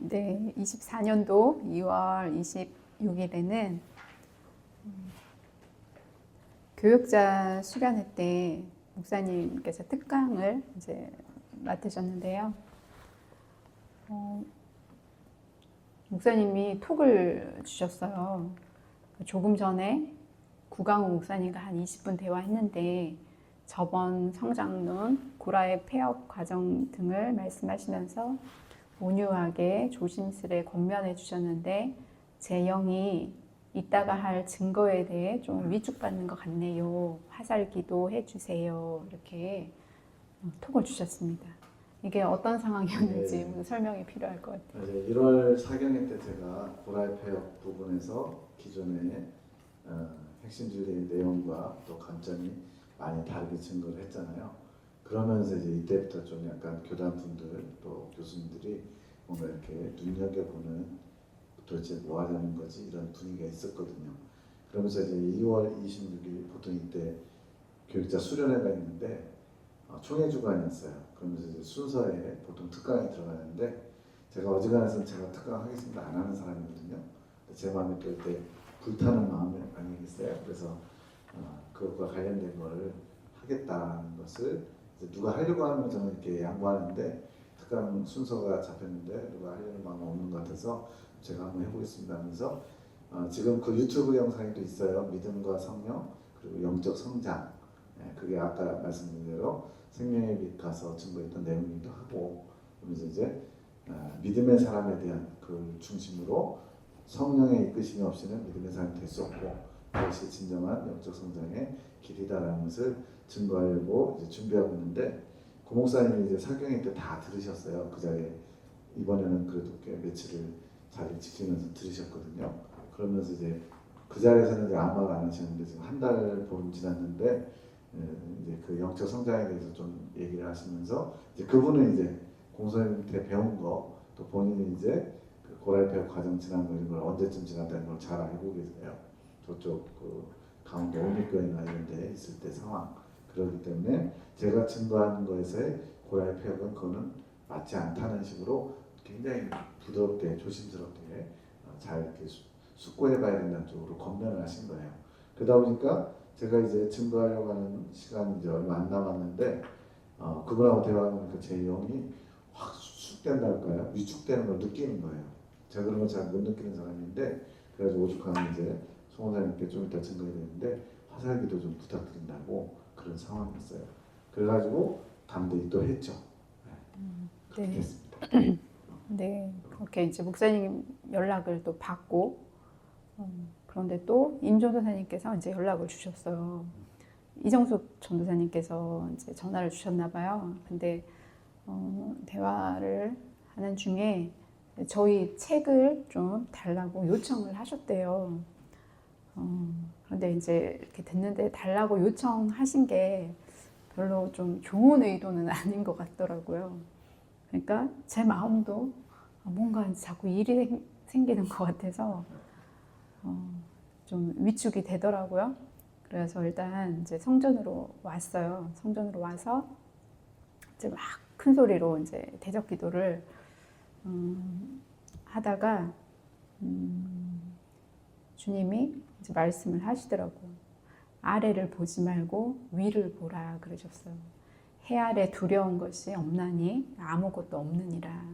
네, 24년도 2월 26일에는 교육자 수련회 때 목사님께서 특강을 이제 맡으셨는데요. 목사님이 톡을 주셨어요. 조금 전에 구강호 목사님과 한 20분 대화했는데 저번 성장론, 고라의 폐업 과정 등을 말씀하시면서 온유하게 조심스레 권면해 주셨는데 제 영이 이따가 할 증거에 대해 좀 위축받는 것 같네요. 화살기도 해주세요. 이렇게 톡을 주셨습니다. 이게 어떤 상황이었는지 네. 설명이 필요할 것 같아요. 이제 1월 사경회 때 제가 고라의 폐업 부분에서 기존의 핵심주의의 내용과 또 관점이 많이 다르게 증거를 했잖아요. 그러면서 이제 이때부터 좀 약간 교단분들 또 교수님들이 뭔가 이렇게 눈여겨보는 도대체 뭐 하자는 거지 이런 분위기가 있었거든요. 그러면서 이제 2월 26일 보통 이때 교육자 수련회가 있는데 총회 주간이었어요. 그러면서 이제 순서에 보통 특강이 들어가는데 제가 어지간해서 제가 특강 하겠습니다 안 하는 사람이거든요. 제 마음에 또 이때 불타는 마음이 아니겠어요. 그래서 그것과 관련된 걸 하겠다는 것을 이제 누가 하려고 하면 저는 이렇게 양보하는데 특강 순서가 잡혔는데 누가 하려는 마음 없는 것 같아서 제가 한번 해보겠습니다 하면서 지금 그 유튜브 영상이 또 있어요. 믿음과 성령 그리고 영적 성장. 그게 아까 말씀드린 대로 생명의 빛 가서 증거했던 내용이기도 하고 그러면서 이제 믿음의 사람에 대한 그 중심으로 성령의 이끄심이 없이는 믿음의 사람이 될 수 없고 그것이 진정한 영적 성장의 길이다라는 것을 증거하려고 이제 준비하고 있는데 고 목사님이 이제 사경회 때 다 들으셨어요. 그 자리에 이번에는 그래도 꽤 며칠을 자리 지키면서 들으셨거든요. 그러면서 이제 그 자리에서는 이제 아무 말 안 하셨는데 지금 한 달 본 지났는데 이제 그 영적 성장에 대해서 좀 얘기를 하시면서 이제 그분은 이제 공소님한테 배운 거 또 본인이 이제 그 고라의 폐업 과정 지난 거 이런 걸 언제쯤 지났다는 걸 잘 알고 계세요. 저쪽 그 강원도 온리교회나 이런 데 있을 때 상황 그렇기 때문에 제가 증거하는 거에서의 고라의 폐업은 그거는 맞지 않다는 식으로 굉장히 부드럽게 조심스럽게 잘 이렇게 숙고해봐야 된다는 쪽으로 권면을 하신 거예요. 그러다 보니까 제가 이제 증거하려고 하는 시간이 이제 얼마 안 남았는데 그분하고 대화하니까 제 영이 확 수축된달까요? 위축되는 걸 느끼는 거예요. 제가 그런 걸 잘 못 느끼는 사람인데 그래서 오죽하면 이제 송원사님께 좀 이따 증거해야 되는데 화살기도 좀 부탁드린다고 그런 상황이었어요. 그래가지고 담대히 또 했죠. 그렇게 네. 됐습니다. 네, 그렇게 이제 목사님 연락을 또 받고 그런데 또 임 전도사님께서 이제 연락을 주셨어요. 이정숙 전도사님께서 이제 전화를 주셨나 봐요. 근데 대화를 하는 중에 저희 책을 좀 달라고 요청을 하셨대요. 그런데 이제 이렇게 됐는데 달라고 요청하신 게 별로 좀 좋은 의도는 아닌 것 같더라고요. 그러니까 제 마음도 뭔가 자꾸 일이 생기는 것 같아서 좀 위축이 되더라고요. 그래서 일단 이제 성전으로 왔어요. 성전으로 와서 이제 막 큰 소리로 이제 대적 기도를 하다가 주님이 이제 말씀을 하시더라고요. 아래를 보지 말고 위를 보라 그러셨어요. 해 아래 두려운 것이 없나니 아무것도 없느니라.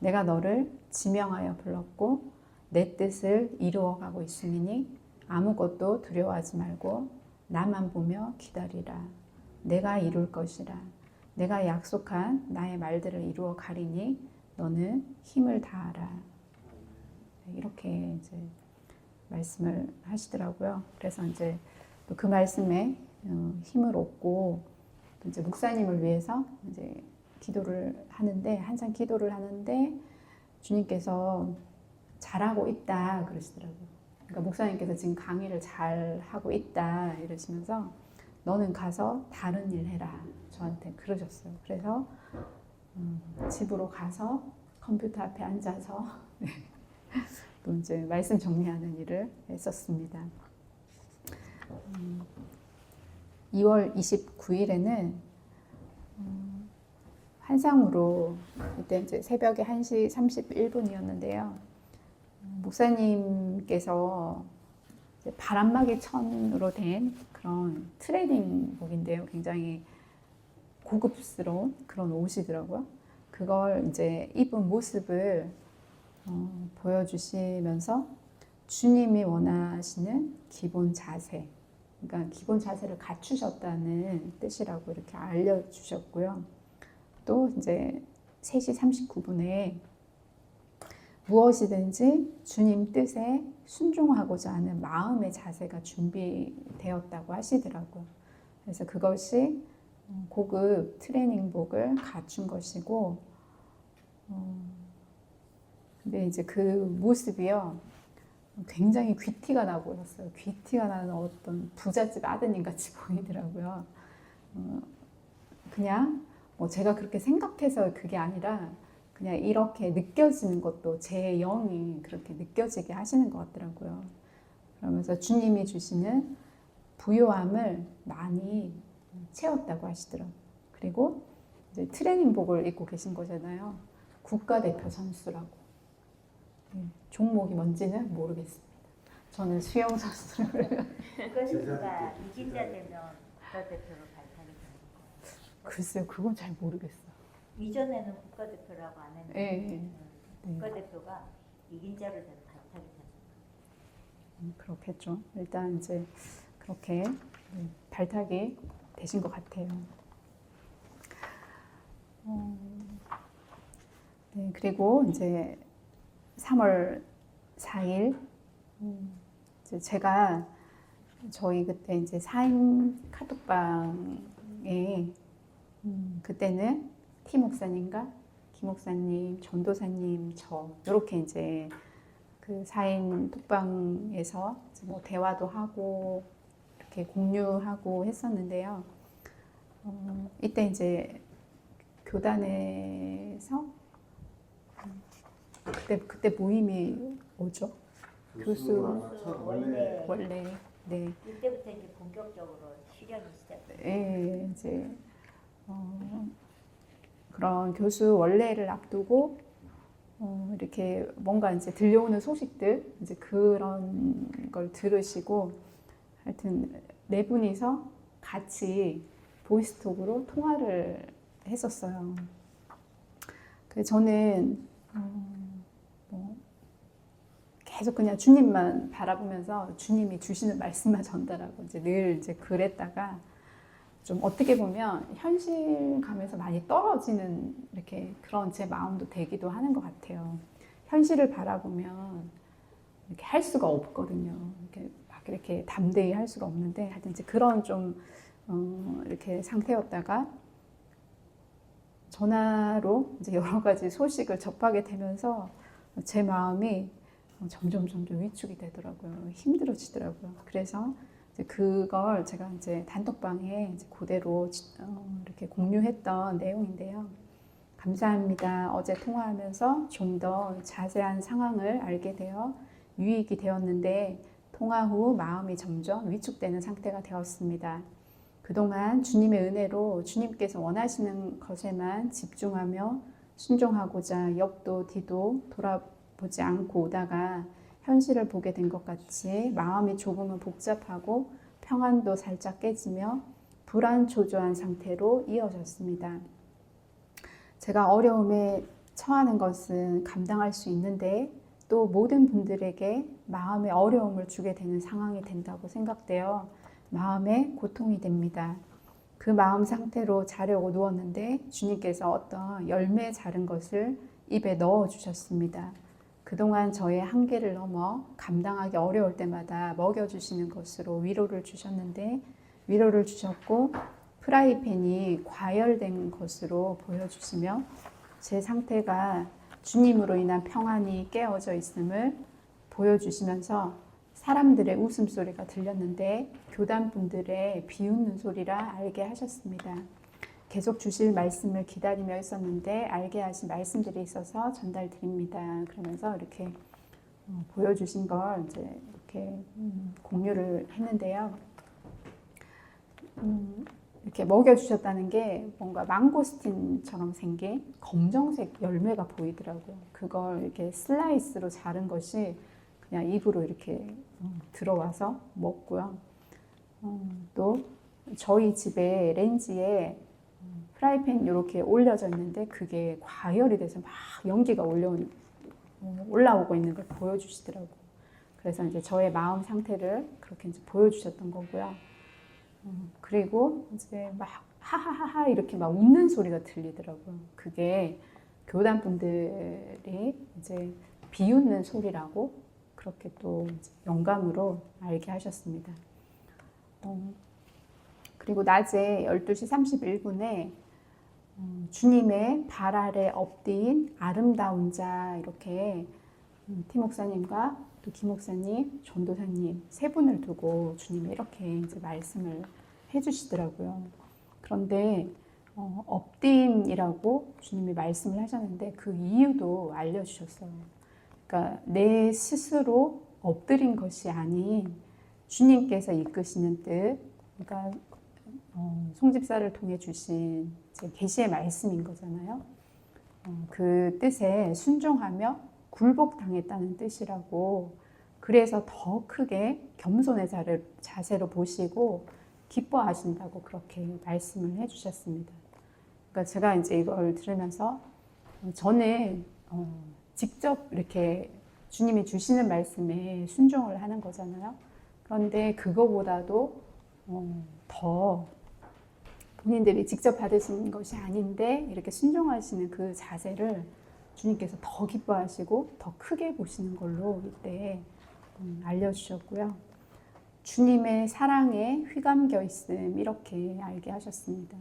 내가 너를 지명하여 불렀고 내 뜻을 이루어가고 있으니 아무것도 두려워하지 말고 나만 보며 기다리라. 내가 이룰 것이라. 내가 약속한 나의 말들을 이루어 가리니 너는 힘을 다하라. 이렇게 이제 말씀을 하시더라고요. 그래서 이제 또 그 말씀에 힘을 얻고 또 이제 목사님을 위해서 이제 기도를 하는데 한참 기도를 하는데 주님께서 잘하고 있다 그러시더라고요. 그러니까 목사님께서 지금 강의를 잘 하고 있다 이러시면서 너는 가서 다른 일 해라 저한테 그러셨어요. 그래서 집으로 가서 컴퓨터 앞에 앉아서 또 이제 말씀 정리하는 일을 했었습니다. 2월 29일에는 환상으로 이때 이제 새벽에 1시 31분이었는데요. 목사님께서 이제 바람막이 천으로 된 그런 트레이닝복인데요. 굉장히 고급스러운 그런 옷이더라고요. 그걸 이제 입은 모습을 보여주시면서 주님이 원하시는 기본 자세, 그러니까 기본 자세를 갖추셨다는 뜻이라고 이렇게 알려주셨고요. 또 이제 3시 39분에 무엇이든지 주님 뜻에 순종하고자 하는 마음의 자세가 준비되었다고 하시더라고요. 그래서 그것이 고급 트레이닝복을 갖춘 것이고, 근데 이제 그 모습이요, 굉장히 귀티가 나 보였어요. 귀티가 나는 어떤 부잣집 아드님 같이 보이더라고요. 그냥 뭐 제가 그렇게 생각해서 그게 아니라 그냥 이렇게 느껴지는 것도 제 영이 그렇게 느껴지게 하시는 것 같더라고요. 그러면서 주님이 주시는 부요함을 많이 채웠다고 하시더라고요. 그리고 이제 트레이닝복을 입고 계신 거잖아요. 국가대표 선수라고. 종목이 뭔지는 모르겠습니다. 저는 수영 선수를 국가대표가 이긴 자 되면 국가대표로 발탁이 되는 거예요. 글쎄요, 그건 잘 모르겠어요. 이전에는 국가대표라고 안 했는데 네. 국가대표가 이긴 자를 되면 발탁이 되는 거예요. 그렇겠죠. 일단 이제 그렇게 발탁이 되신 것 같아요. 네, 그리고 이제 3월 4일 이제 제가 저희 그때 이제 4인 카톡방에 그때는 티 목사님과 김 목사님, 전도사님, 저 이렇게 이제 그 4인 톡방에서 뭐 대화도 하고 이렇게 공유하고 했었는데요. 이때 이제 교단에서 그때 모임이 뭐죠? 교수 원래 네. 이때부터 이제 본격적으로 실현이 시작돼요. 네, 이제 그런 교수 원래를 앞두고 이렇게 뭔가 이제 들려오는 소식들 이제 그런 걸 들으시고 하여튼 네 분이서 같이 보이스톡으로 통화를 했었어요. 그래서 저는 뭐 계속 그냥 주님만 바라보면서 주님이 주시는 말씀만 전달하고 늘 이제 그랬다가 좀 어떻게 보면 현실감에서 많이 떨어지는 이렇게 그런 제 마음도 되기도 하는 것 같아요. 현실을 바라보면 이렇게 할 수가 없거든요. 이렇게 막 이렇게 담대히 할 수가 없는데 하여튼 이제 그런 좀 이렇게 상태였다가 전화로 이제 여러 가지 소식을 접하게 되면서 제 마음이 점점 위축이 되더라고요. 힘들어지더라고요. 그래서 이제 그걸 제가 이제 단톡방에 이제 그대로 이렇게 공유했던 내용인데요. 감사합니다. 어제 통화하면서 좀 더 자세한 상황을 알게 되어 유익이 되었는데 통화 후 마음이 점점 위축되는 상태가 되었습니다. 그동안 주님의 은혜로 주님께서 원하시는 것에만 집중하며 순종하고자 옆도 뒤도 돌아보지 않고 오다가 현실을 보게 된 것 같이 마음이 조금은 복잡하고 평안도 살짝 깨지며 불안초조한 상태로 이어졌습니다. 제가 어려움에 처하는 것은 감당할 수 있는데 또 모든 분들에게 마음의 어려움을 주게 되는 상황이 된다고 생각되어 마음에 고통이 됩니다. 그 마음 상태로 자려고 누웠는데 주님께서 어떤 열매 자른 것을 입에 넣어 주셨습니다. 그동안 저의 한계를 넘어 감당하기 어려울 때마다 먹여주시는 것으로 위로를 주셨는데 위로를 주셨고 프라이팬이 과열된 것으로 보여주시며 제 상태가 주님으로 인한 평안이 깨어져 있음을 보여주시면서 사람들의 웃음소리가 들렸는데 교단분들의 비웃는 소리라 알게 하셨습니다. 계속 주실 말씀을 기다리며 있었는데 알게 하신 말씀들이 있어서 전달드립니다. 그러면서 이렇게 보여주신 걸 이제 이렇게 공유를 했는데요. 이렇게 먹여주셨다는 게 뭔가 망고스틴처럼 생긴 검정색 열매가 보이더라고요. 그걸 이렇게 슬라이스로 자른 것이 그냥 입으로 이렇게 들어와서 먹고요. 또 저희 집에 렌지에 프라이팬 이렇게 올려져 있는데 그게 과열이 돼서 막 연기가 올라오고 있는 걸 보여주시더라고요. 그래서 이제 저의 마음 상태를 그렇게 이제 보여주셨던 거고요. 그리고 이제 막 하하하하 이렇게 막 웃는 소리가 들리더라고요. 그게 교단 분들이 이제 비웃는 소리라고 그렇게 또 이제 영감으로 알게 하셨습니다. 그리고 낮에 12시 31분에 주님의 발 아래 엎드린 아름다운 자 이렇게 티 목사님과 또 김 목사님, 전도사님 세 분을 두고 주님이 이렇게 이제 말씀을 해주시더라고요. 그런데 엎드림이라고 주님이 말씀을 하셨는데 그 이유도 알려주셨어요. 그러니까 내 스스로 엎드린 것이 아닌 주님께서 이끄시는 뜻, 그러니까 송집사를 통해 주신 계시의 말씀인 거잖아요. 그 뜻에 순종하며 굴복당했다는 뜻이라고 그래서 더 크게 겸손의 자세로 보시고 기뻐하신다고 그렇게 말씀을 해주셨습니다. 그러니까 제가 이제 이걸 들으면서 저는 직접 이렇게 주님이 주시는 말씀에 순종을 하는 거잖아요. 그런데 그거보다도 더 본인들이 직접 받으신 것이 아닌데 이렇게 순종하시는 그 자세를 주님께서 더 기뻐하시고 더 크게 보시는 걸로 이때 알려주셨고요. 주님의 사랑에 휘감겨 있음 이렇게 알게 하셨습니다.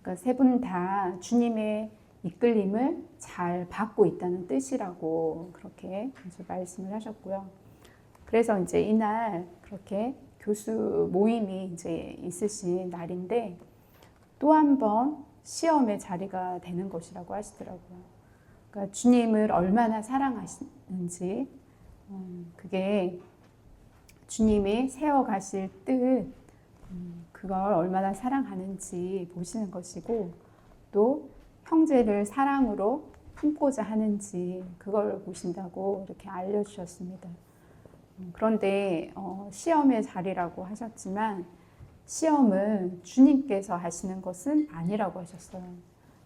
그러니까 세 분 다 주님의 이끌림을 잘 받고 있다는 뜻이라고 그렇게 말씀을 하셨고요. 그래서 이제 이날 그렇게 교수 모임이 이제 있으신 날인데 또 한 번 시험의 자리가 되는 것이라고 하시더라고요. 그러니까 주님을 얼마나 사랑하시는지, 그게 주님이 세워가실 뜻, 그걸 얼마나 사랑하는지 보시는 것이고, 또 형제를 사랑으로 품고자 하는지 그걸 보신다고 이렇게 알려주셨습니다. 그런데 시험의 자리라고 하셨지만 시험은 주님께서 하시는 것은 아니라고 하셨어요.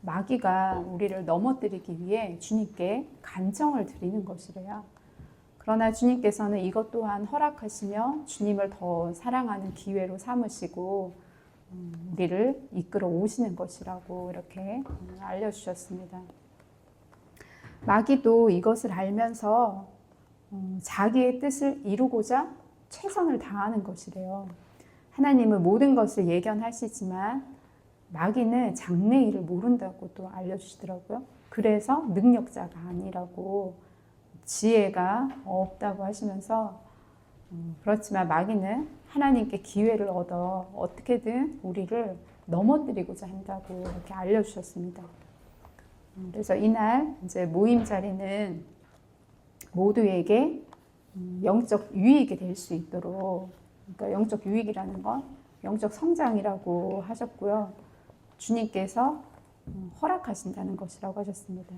마귀가 우리를 넘어뜨리기 위해 주님께 간청을 드리는 것이래요. 그러나 주님께서는 이것 또한 허락하시며 주님을 더 사랑하는 기회로 삼으시고 우리를 이끌어 오시는 것이라고 이렇게 알려주셨습니다. 마귀도 이것을 알면서 자기의 뜻을 이루고자 최선을 다하는 것이래요. 하나님은 모든 것을 예견하시지만 마귀는 장래일을 모른다고 또 알려주시더라고요. 그래서 능력자가 아니라고 지혜가 없다고 하시면서 그렇지만 마귀는 하나님께 기회를 얻어 어떻게든 우리를 넘어뜨리고자 한다고 이렇게 알려주셨습니다. 그래서 이날 이제 모임 자리는 모두에게 영적 유익이 될 수 있도록, 그러니까 영적 유익이라는 건 영적 성장이라고 하셨고요. 주님께서 허락하신다는 것이라고 하셨습니다.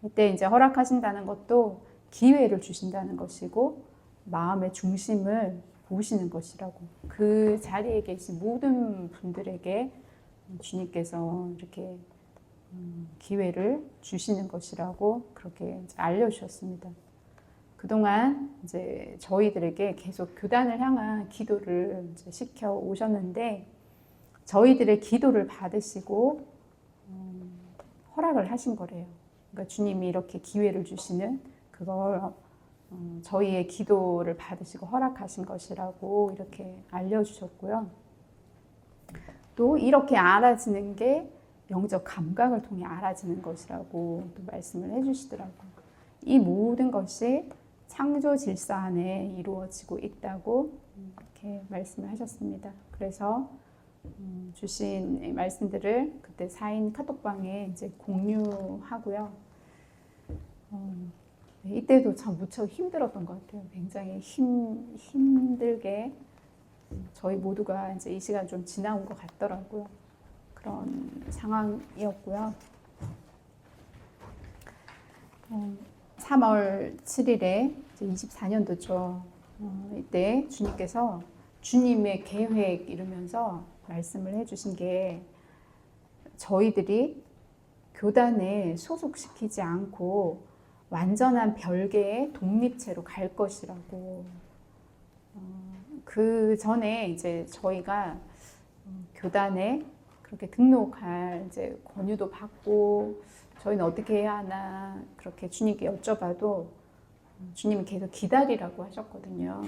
이때 이제 허락하신다는 것도 기회를 주신다는 것이고 마음의 중심을 보시는 것이라고, 그 자리에 계신 모든 분들에게 주님께서 이렇게 기회를 주시는 것이라고 그렇게 알려주셨습니다. 그동안 이제 저희들에게 계속 교단을 향한 기도를 이제 시켜 오셨는데 저희들의 기도를 받으시고 허락을 하신 거래요. 그러니까 주님이 이렇게 기회를 주시는 그걸 저희의 기도를 받으시고 허락하신 것이라고 이렇게 알려주셨고요. 또 이렇게 알아지는 게 영적 감각을 통해 알아지는 것이라고 또 말씀을 해주시더라고요. 이 모든 것이 창조 질서 안에 이루어지고 있다고 이렇게 말씀을 하셨습니다. 그래서 주신 말씀들을 그때 4인 카톡방에 이제 공유하고요. 이때도 참 무척 힘들었던 것 같아요. 굉장히 힘들게 저희 모두가 이제 이 시간 좀 지나온 것 같더라고요. 그런 상황이었고요. 3월 7일에 24년도죠. 이때 주님께서 주님의 계획 이러면서 말씀을 해주신 게 저희들이 교단에 소속시키지 않고 완전한 별개의 독립체로 갈 것이라고. 그 전에 이제 저희가 교단에 그렇게 등록할 이제 권유도 받고 저희는 어떻게 해야 하나 그렇게 주님께 여쭤봐도 주님이 계속 기다리라고 하셨거든요.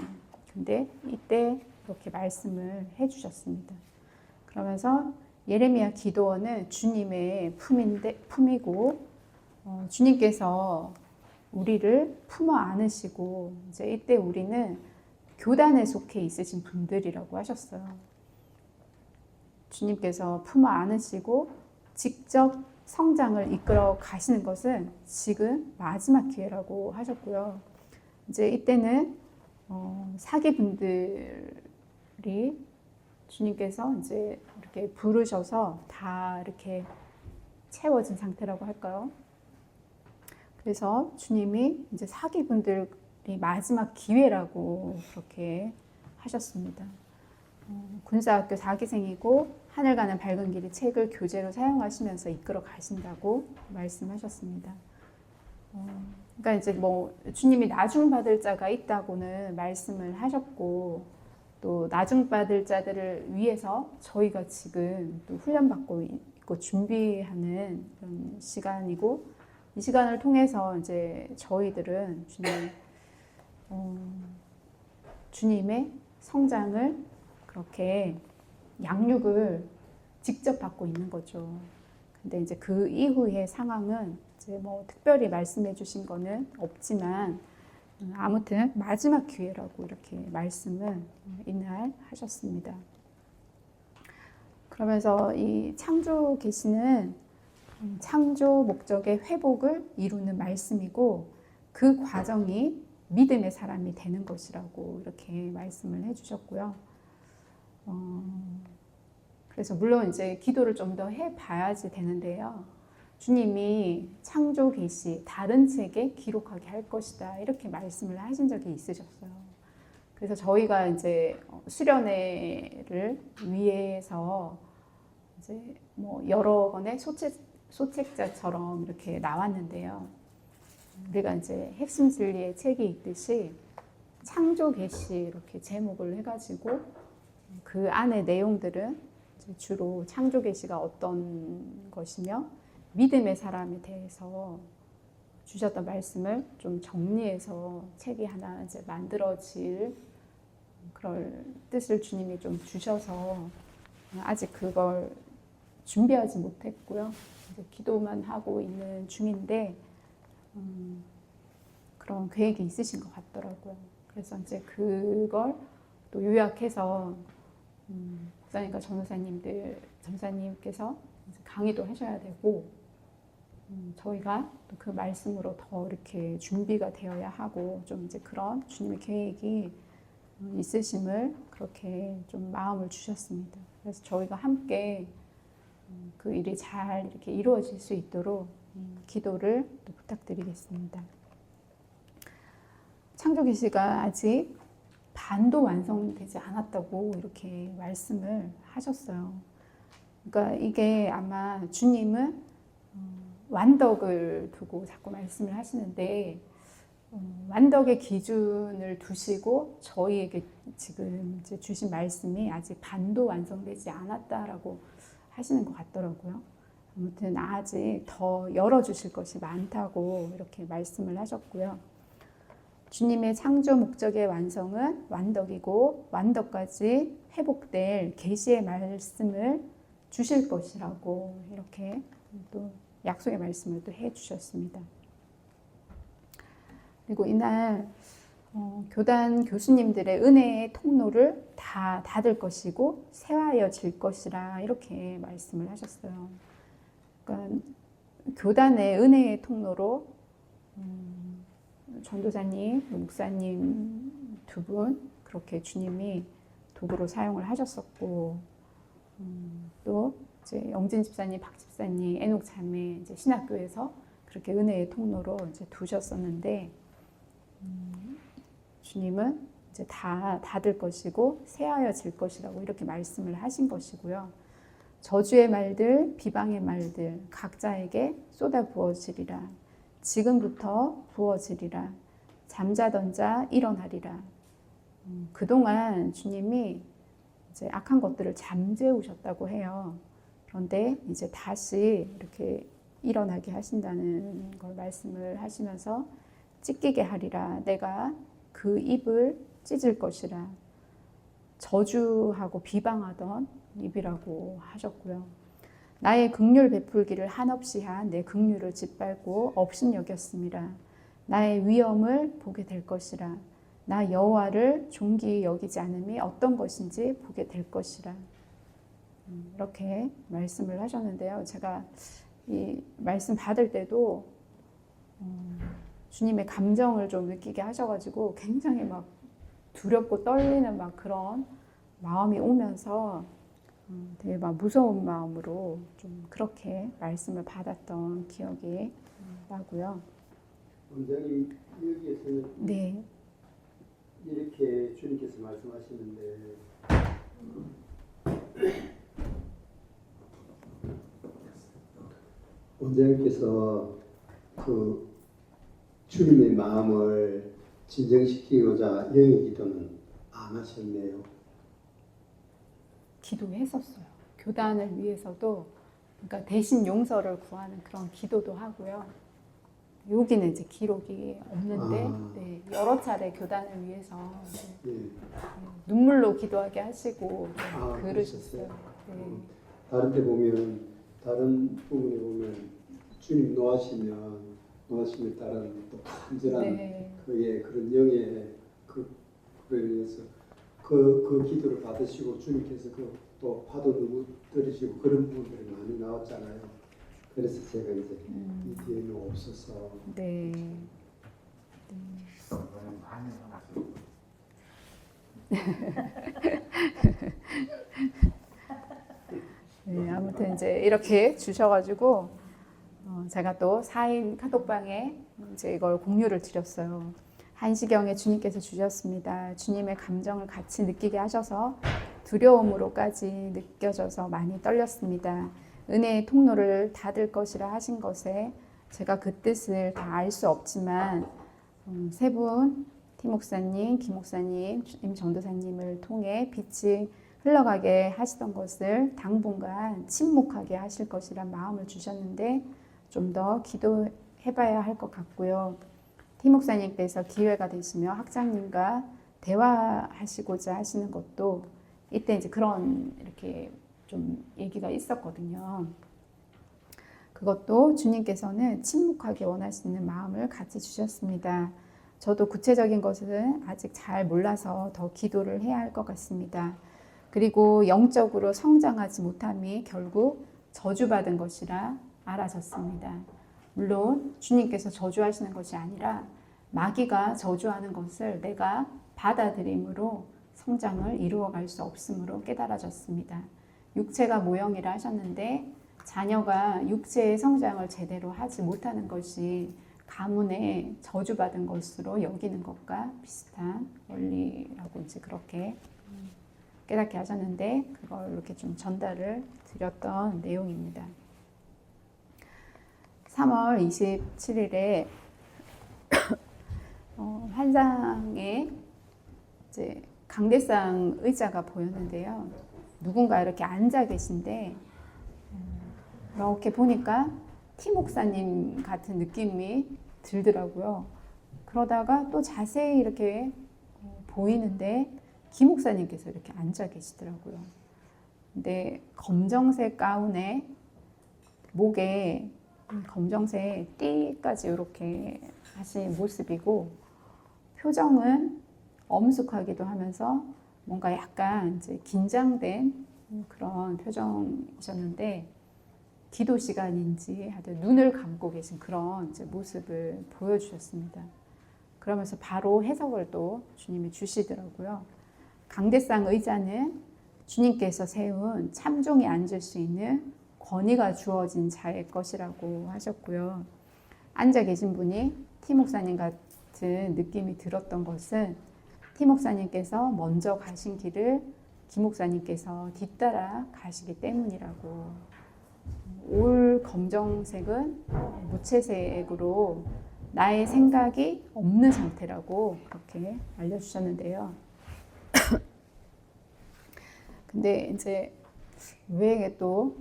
근데 이때 이렇게 말씀을 해주셨습니다. 그러면서 예레미야 기도원은 주님의 품이고 주님께서 우리를 품어 안으시고 이제 이때 우리는 교단에 속해 있으신 분들이라고 하셨어요. 주님께서 품어 안으시고 직접 성장을 이끌어 가시는 것은 지금 마지막 기회라고 하셨고요. 이제 이때는 사기분들이 주님께서 이제 이렇게 부르셔서 다 이렇게 채워진 상태라고 할까요? 그래서 주님이 이제 사기분들이 마지막 기회라고 그렇게 하셨습니다. 군사학교 4기생이고 하늘 가는 밝은 길이 책을 교재로 사용하시면서 이끌어 가신다고 말씀하셨습니다. 그러니까 이제 뭐 주님이 나중받을 자가 있다고는 말씀을 하셨고 또 나중받을 자들을 위해서 저희가 지금 또 훈련받고 있고 준비하는 그런 시간이고 이 시간을 통해서 이제 저희들은 주님의 성장을 그렇게 양육을 직접 받고 있는 거죠. 근데 이제 그 이후의 상황은 이제 뭐 특별히 말씀해 주신 거는 없지만 아무튼 마지막 기회라고 이렇게 말씀을 이날 하셨습니다. 그러면서 이 창조 계시는 창조 목적의 회복을 이루는 말씀이고 그 과정이 믿음의 사람이 되는 것이라고 이렇게 말씀을 해주셨고요. 그래서 물론 이제 기도를 좀 더 해봐야지 되는데요. 주님이 창조 계시 다른 책에 기록하게 할 것이다 이렇게 말씀을 하신 적이 있으셨어요. 그래서 저희가 이제 수련회를 위해서 이제 뭐 여러 권의 소책자처럼 이렇게 나왔는데요. 우리가 이제 핵심 진리의 책이 있듯이 창조 계시 이렇게 제목을 해가지고 그 안에 내용들은 이제 주로 창조 계시가 어떤 것이며 믿음의 사람에 대해서 주셨던 말씀을 좀 정리해서 책이 하나 이제 만들어질 그럴 뜻을 주님이 좀 주셔서 아직 그걸 준비하지 못했고요. 이제 기도만 하고 있는 중인데 그런 계획이 있으신 것 같더라고요. 그래서 이제 그걸 또 요약해서 목사님과 전사님께서 강의도 하셔야 되고 저희가 또 그 말씀으로 더 이렇게 준비가 되어야 하고 좀 이제 그런 주님의 계획이 있으심을 그렇게 좀 마음을 주셨습니다. 그래서 저희가 함께 그 일이 잘 이렇게 이루어질 수 있도록 기도를 또 부탁드리겠습니다. 창조 계시가 아직 반도 완성되지 않았다고 이렇게 말씀을 하셨어요. 그러니까 이게 아마 주님은 완덕을 두고 자꾸 말씀을 하시는데 완덕의 기준을 두시고 저희에게 지금 이제 주신 말씀이 아직 반도 완성되지 않았다라고 하시는 것 같더라고요. 아무튼 아직 더 열어주실 것이 많다고 이렇게 말씀을 하셨고요. 주님의 창조 목적의 완성은 완덕이고 완덕까지 회복될 계시의 말씀을 주실 것이라고 이렇게 또 약속의 말씀을 또 해주셨습니다. 그리고 이날 교단 교수님들의 은혜의 통로를 다 닫을 것이고 새하여질 것이라 이렇게 말씀을 하셨어요. 그러니까 교단의 은혜의 통로로 전도사님, 목사님 두 분 그렇게 주님이 도구로 사용을 하셨었고, 또 이제 영진 집사님, 박 집사님, 애녹 자매 이제 신학교에서 그렇게 은혜의 통로로 이제 두셨었는데, 주님은 이제 다 닫을 것이고 새하여질 것이라고 이렇게 말씀을 하신 것이고요. 저주의 말들, 비방의 말들 각자에게 쏟아 부어지리라. 지금부터 부어지리라. 잠자던 자 일어나리라. 그동안 주님이 이제 악한 것들을 잠재우셨다고 해요. 그런데 이제 다시 이렇게 일어나게 하신다는 걸 말씀을 하시면서 찢기게 하리라. 내가 그 입을 찢을 것이라. 저주하고 비방하던 입이라고 하셨고요. 나의 긍휼 베풀기를 한없이 한 내 긍휼을 짓밟고 업신여겼음이라. 나의 위엄을 보게 될 것이라. 나 여호와를 존귀히 여기지 않음이 어떤 것인지 보게 될 것이라. 이렇게 말씀을 하셨는데요. 제가 이 말씀 받을 때도 주님의 감정을 좀 느끼게 하셔가지고 굉장히 막 두렵고 떨리는 막 그런 마음이 오면서 되게 막 무서운 마음으로 좀 그렇게 말씀을 받았던 기억이 나고요. 원장님 여기에서는 네. 이렇게 주님께서 말씀하시는데 원장님께서 그 주님의 마음을 진정시키고자 영의 기도는 안 하셨네요. 기도했었어요. 교단을 위해서도 그러니까 대신 용서를 구하는 그런 기도도 하고요. 여기는 이제 기록이 없는데 네, 여러 차례 교단을 위해서 네. 눈물로 기도하게 하시고 그러셨어요. 그러셨어요? 네. 다른 데 보면 다른 부분에 보면 주님 노하시면 따른 또 간절한 네. 그의 그런 영의 그로 인해서 그 기도를 받으시고 주님께서 또 파도 누구 들으시고 그런 부분들이 많이 나왔잖아요. 그래서 제가 이제 이 뒤에는 없어서 네. 이거는 많이 나왔어요. 네, 아무튼 이제 이렇게 주셔가지고 제가 또 4인 카톡방에 이제 이걸 공유를 드렸어요. 1시경에 주님께서 주셨습니다. 주님의 감정을 같이 느끼게 하셔서 두려움으로까지 느껴져서 많이 떨렸습니다. 은혜의 통로를 닫을 것이라 하신 것에 제가 그 뜻을 다 알 수 없지만 세 분, 티 목사님, 김 목사님, 임 전도사님을 통해 빛이 흘러가게 하시던 것을 당분간 침묵하게 하실 것이란 마음을 주셨는데 좀 더 기도해봐야 할 것 같고요. 티 목사님께서 기회가 되시며 학장님과 대화하시고자 하시는 것도 이때 이제 그런 이렇게 좀 얘기가 있었거든요. 그것도 주님께서는 침묵하게 원하시는 마음을 같이 주셨습니다. 저도 구체적인 것은 아직 잘 몰라서 더 기도를 해야 할 것 같습니다. 그리고 영적으로 성장하지 못함이 결국 저주받은 것이라 알아졌습니다. 물론 주님께서 저주하시는 것이 아니라 마귀가 저주하는 것을 내가 받아들임으로 성장을 이루어갈 수 없으므로 깨달아졌습니다. 육체가 모형이라 하셨는데 자녀가 육체의 성장을 제대로 하지 못하는 것이 가문에 저주받은 것으로 여기는 것과 비슷한 원리라고 이제 그렇게 깨닫게 하셨는데 그걸 이렇게 좀 전달을 드렸던 내용입니다. 3월 27일에 환상에 이제 강대상 의자가 보였는데요. 누군가 이렇게 앉아 계신데 이렇게 보니까 티 목사님 같은 느낌이 들더라고요. 그러다가 또 자세히 이렇게 보이는데 김 목사님께서 이렇게 앉아 계시더라고요. 근데 검정색 가운에 목에 검정색 띠까지 이렇게 하신 모습이고 표정은 엄숙하기도 하면서 뭔가 약간 이제 긴장된 그런 표정이셨는데 기도 시간인지 하여튼 눈을 감고 계신 그런 이제 모습을 보여주셨습니다. 그러면서 바로 해석을 또 주님이 주시더라고요. 강대상 의자는 주님께서 세운 참종이 앉을 수 있는 권위가 주어진 자의 것이라고 하셨고요. 앉아 계신 분이 티 목사님 같은 느낌이 들었던 것은 티 목사님께서 먼저 가신 길을 김 목사님께서 뒤따라 가시기 때문이라고. 올 검정색은 무채색으로 나의 생각이 없는 상태라고 그렇게 알려주셨는데요. 근데 이제 왜 또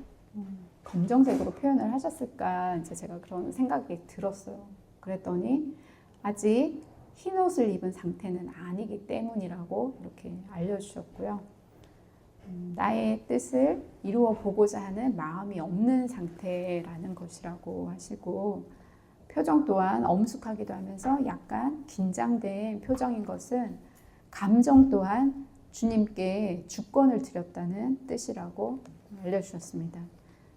검정색으로 표현을 하셨을까 이제 제가 그런 생각이 들었어요. 그랬더니 아직 흰 옷을 입은 상태는 아니기 때문이라고 이렇게 알려주셨고요. 나의 뜻을 이루어 보고자 하는 마음이 없는 상태라는 것이라고 하시고, 표정 또한 엄숙하기도 하면서 약간 긴장된 표정인 것은 감정 또한 주님께 주권을 드렸다는 뜻이라고 알려주셨습니다.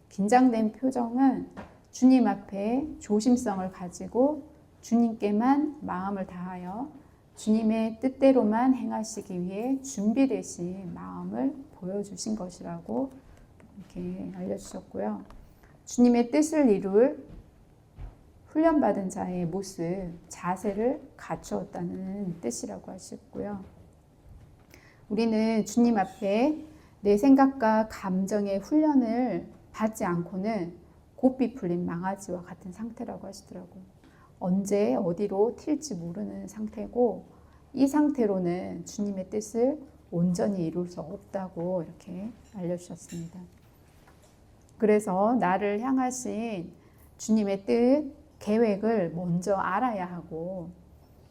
긴장된 표정은 주님 앞에 조심성을 가지고 주님께만 마음을 다하여 주님의 뜻대로만 행하시기 위해 준비되신 마음을 보여주신 것이라고 이렇게 알려주셨고요. 주님의 뜻을 이룰 훈련받은 자의 모습, 자세를 갖추었다는 뜻이라고 하셨고요. 우리는 주님 앞에 내 생각과 감정의 훈련을 받지 않고는 고삐 풀린 망아지와 같은 상태라고 하시더라고요. 언제 어디로 튈지 모르는 상태고, 이 상태로는 주님의 뜻을 온전히 이룰 수 없다고 이렇게 알려주셨습니다. 그래서 나를 향하신 주님의 뜻, 계획을 먼저 알아야 하고,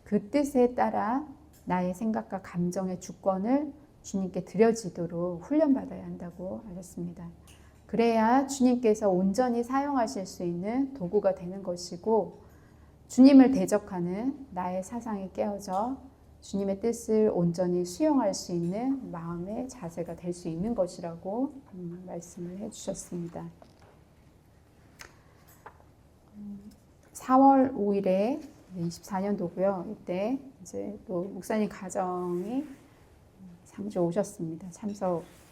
그 뜻에 따라 나의 생각과 감정의 주권을 주님께 드려지도록 훈련받아야 한다고 하셨습니다. 그래야 주님께서 온전히 사용하실 수 있는 도구가 되는 것이고, 주님을 대적하는 나의 사상이 깨어져 주님의 뜻을 온전히 수용할 수 있는 마음의 자세가 될 수 있는 것이라고 말씀을 해주셨습니다. 4월 5일에 24년도고요. 이때 이제 또 목사님 가정이 상주 오셨습니다.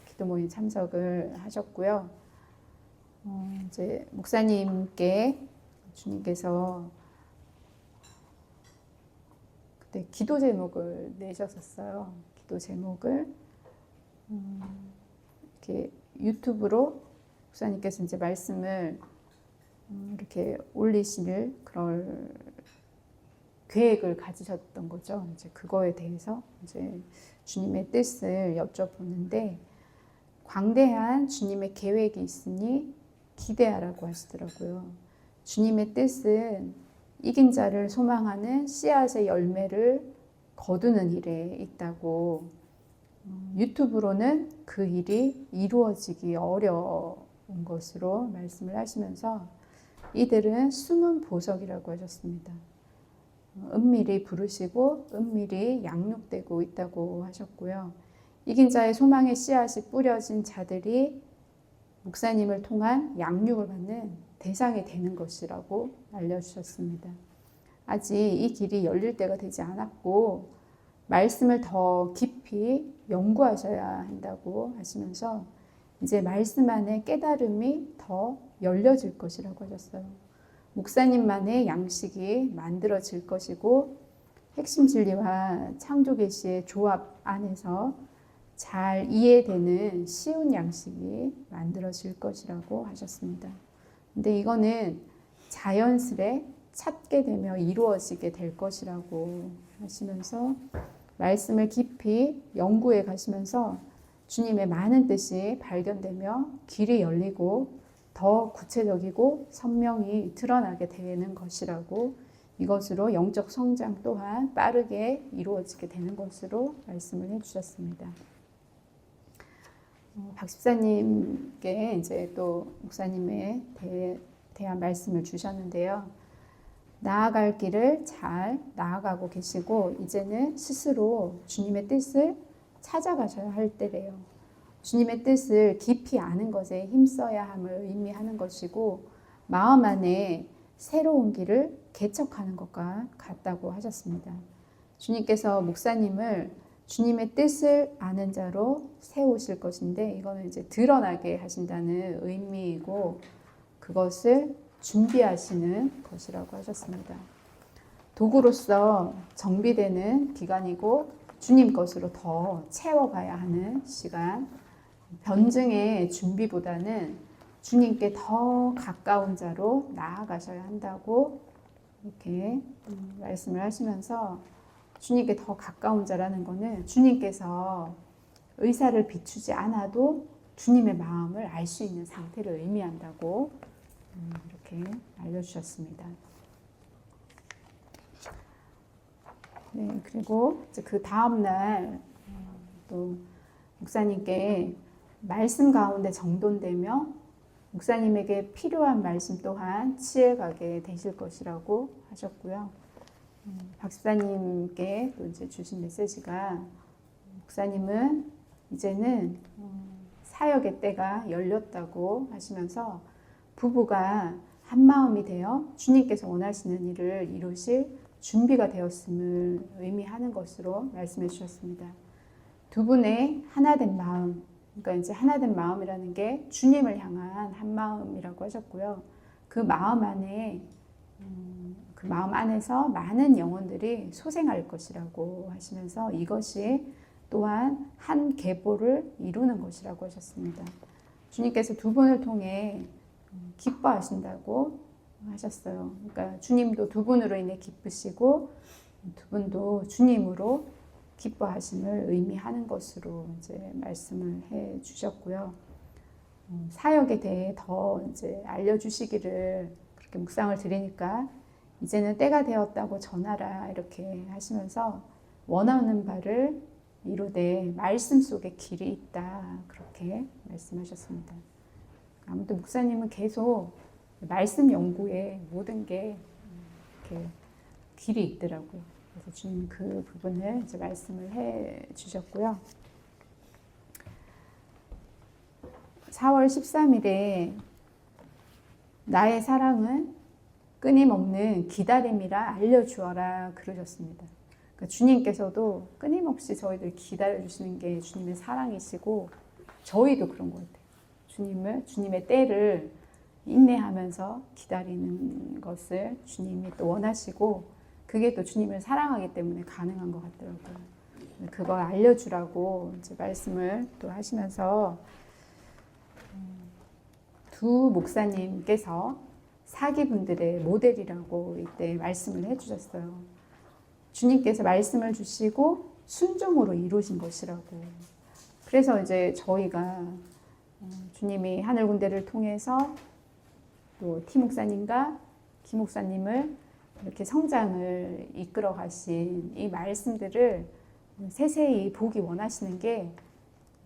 기도 모임 참석을 하셨고요. 이제 목사님께 주님께서 그때 기도 제목을 내셨었어요. 기도 제목을 이렇게 유튜브로 목사님께서 이제 말씀을 이렇게 올리실 그럴 계획을 가지셨던 거죠. 이제 그거에 대해서 이제 주님의 뜻을 여쭤보는데, 광대한 주님의 계획이 있으니 기대하라고 하시더라고요. 주님의 뜻은 이긴 자를 소망하는 씨앗의 열매를 거두는 일에 있다고, 유튜브로는 그 일이 이루어지기 어려운 것으로 말씀을 하시면서 이들은 숨은 보석이라고 하셨습니다. 은밀히 부르시고 은밀히 양육되고 있다고 하셨고요. 이긴 자의 소망의 씨앗이 뿌려진 자들이 목사님을 통한 양육을 받는 대상이 되는 것이라고 알려주셨습니다. 아직 이 길이 열릴 때가 되지 않았고 말씀을 더 깊이 연구하셔야 한다고 하시면서 이제 말씀 안에 깨달음이 더 열려질 것이라고 하셨어요. 목사님만의 양식이 만들어질 것이고 핵심 진리와 창조 계시의 조합 안에서 잘 이해되는 쉬운 양식이 만들어질 것이라고 하셨습니다. 근데 이거는 자연스레 찾게 되며 이루어지게 될 것이라고 하시면서 말씀을 깊이 연구해 가시면서 주님의 많은 뜻이 발견되며 길이 열리고 더 구체적이고 선명히 드러나게 되는 것이라고, 이것으로 영적 성장 또한 빠르게 이루어지게 되는 것으로 말씀을 해주셨습니다. 박 집사님께 이제 또 목사님에 대한 말씀을 주셨는데요. 나아갈 길을 잘 나아가고 계시고 이제는 스스로 주님의 뜻을 찾아가셔야 할 때래요. 주님의 뜻을 깊이 아는 것에 힘써야 함을 의미하는 것이고 마음 안에 새로운 길을 개척하는 것과 같다고 하셨습니다. 주님께서 목사님을 주님의 뜻을 아는 자로 세우실 것인데 이거는 이제 드러나게 하신다는 의미이고 그것을 준비하시는 것이라고 하셨습니다. 도구로서 정비되는 기간이고 주님 것으로 더 채워가야 하는 시간, 변증의 준비보다는 주님께 더 가까운 자로 나아가셔야 한다고 이렇게 말씀을 하시면서 주님께 더 가까운 자라는 것은 주님께서 의사를 비추지 않아도 주님의 마음을 알 수 있는 상태를 의미한다고 이렇게 알려주셨습니다. 네, 그리고 그 다음날 또 목사님께 말씀 가운데 정돈되며 목사님에게 필요한 말씀 또한 치해가게 되실 것이라고 하셨고요. 박 집사님께 또 이제 주신 메시지가 목사님은 이제는 사역의 때가 열렸다고 하시면서 부부가 한 마음이 되어 주님께서 원하시는 일을 이루실 준비가 되었음을 의미하는 것으로 말씀해 주셨습니다. 두 분의 하나된 마음, 그러니까 이제 하나된 마음이라는 게 주님을 향한 한 마음이라고 하셨고요. 그 마음 안에 그 마음 안에서 많은 영혼들이 소생할 것이라고 하시면서 이것이 또한 한 계보를 이루는 것이라고 하셨습니다. 주님께서 두 분을 통해 기뻐하신다고 하셨어요. 그러니까 주님도 두 분으로 인해 기쁘시고 두 분도 주님으로 기뻐하심을 의미하는 것으로 이제 말씀을 해 주셨고요. 사역에 대해 더 이제 알려주시기를 그렇게 묵상을 드리니까 이제는 때가 되었다고 전하라 이렇게 하시면서 원하는 바를 이루되 말씀 속에 길이 있다 그렇게 말씀하셨습니다. 아무튼 목사님은 계속 말씀 연구에 모든 게 이렇게 길이 있더라고요. 그래서 주님 그 부분을 이제 말씀을 해 주셨고요. 4월 13일에 나의 사랑은 끊임없는 기다림이라 알려주어라 그러셨습니다. 그러니까 주님께서도 끊임없이 저희들 기다려주시는 게 주님의 사랑이시고 저희도 그런 것 같아요. 주님의 때를 인내하면서 기다리는 것을 주님이 또 원하시고 그게 또 주님을 사랑하기 때문에 가능한 것 같더라고요. 그걸 알려주라고 이제 말씀을 또 하시면서 두 목사님께서 사기분들의 모델이라고 이때 말씀을 해주셨어요. 주님께서 말씀을 주시고 순종으로 이루신 것이라고. 그래서 이제 저희가 주님이 하늘 군대를 통해서 또 티 목사님과 김 목사님을 이렇게 성장을 이끌어 가신 이 말씀들을 세세히 보기 원하시는 게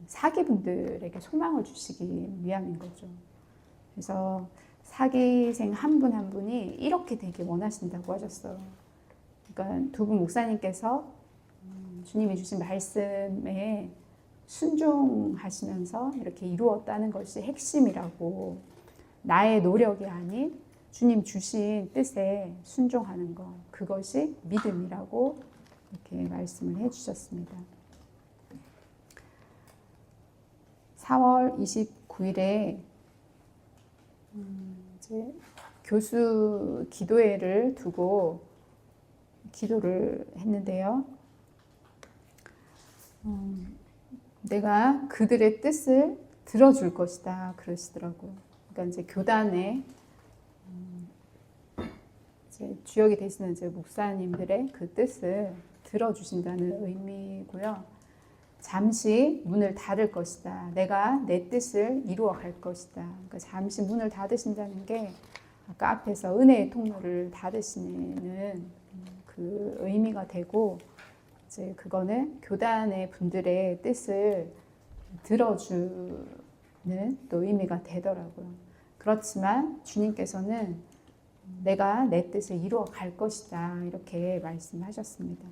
사기분들에게 소망을 주시기 위함인 거죠. 그래서 사기생 한 분 한 분이 이렇게 되길 원하신다고 하셨어요. 그러니까 두 분 목사님께서 주님이 주신 말씀에 순종하시면서 이렇게 이루었다는 것이 핵심이라고 나의 노력이 아닌 주님 주신 뜻에 순종하는 것 그것이 믿음이라고 이렇게 말씀을 해주셨습니다. 4월 29일에 이제 교수 기도회를 두고 기도를 했는데요. 내가 그들의 뜻을 들어줄 것이다 그러시더라고요. 그러니까 이제 교단에 이제 주역이 되시는 이제 목사님들의 그 뜻을 들어주신다는 의미고요. 잠시 문을 닫을 것이다. 내가 내 뜻을 이루어 갈 것이다. 그러니까 잠시 문을 닫으신다는 게 아까 앞에서 은혜의 통로를 닫으시는 그 의미가 되고 이제 그거는 교단의 분들의 뜻을 들어주는 또 의미가 되더라고요. 그렇지만 주님께서는 내가 내 뜻을 이루어 갈 것이다 이렇게 말씀하셨습니다.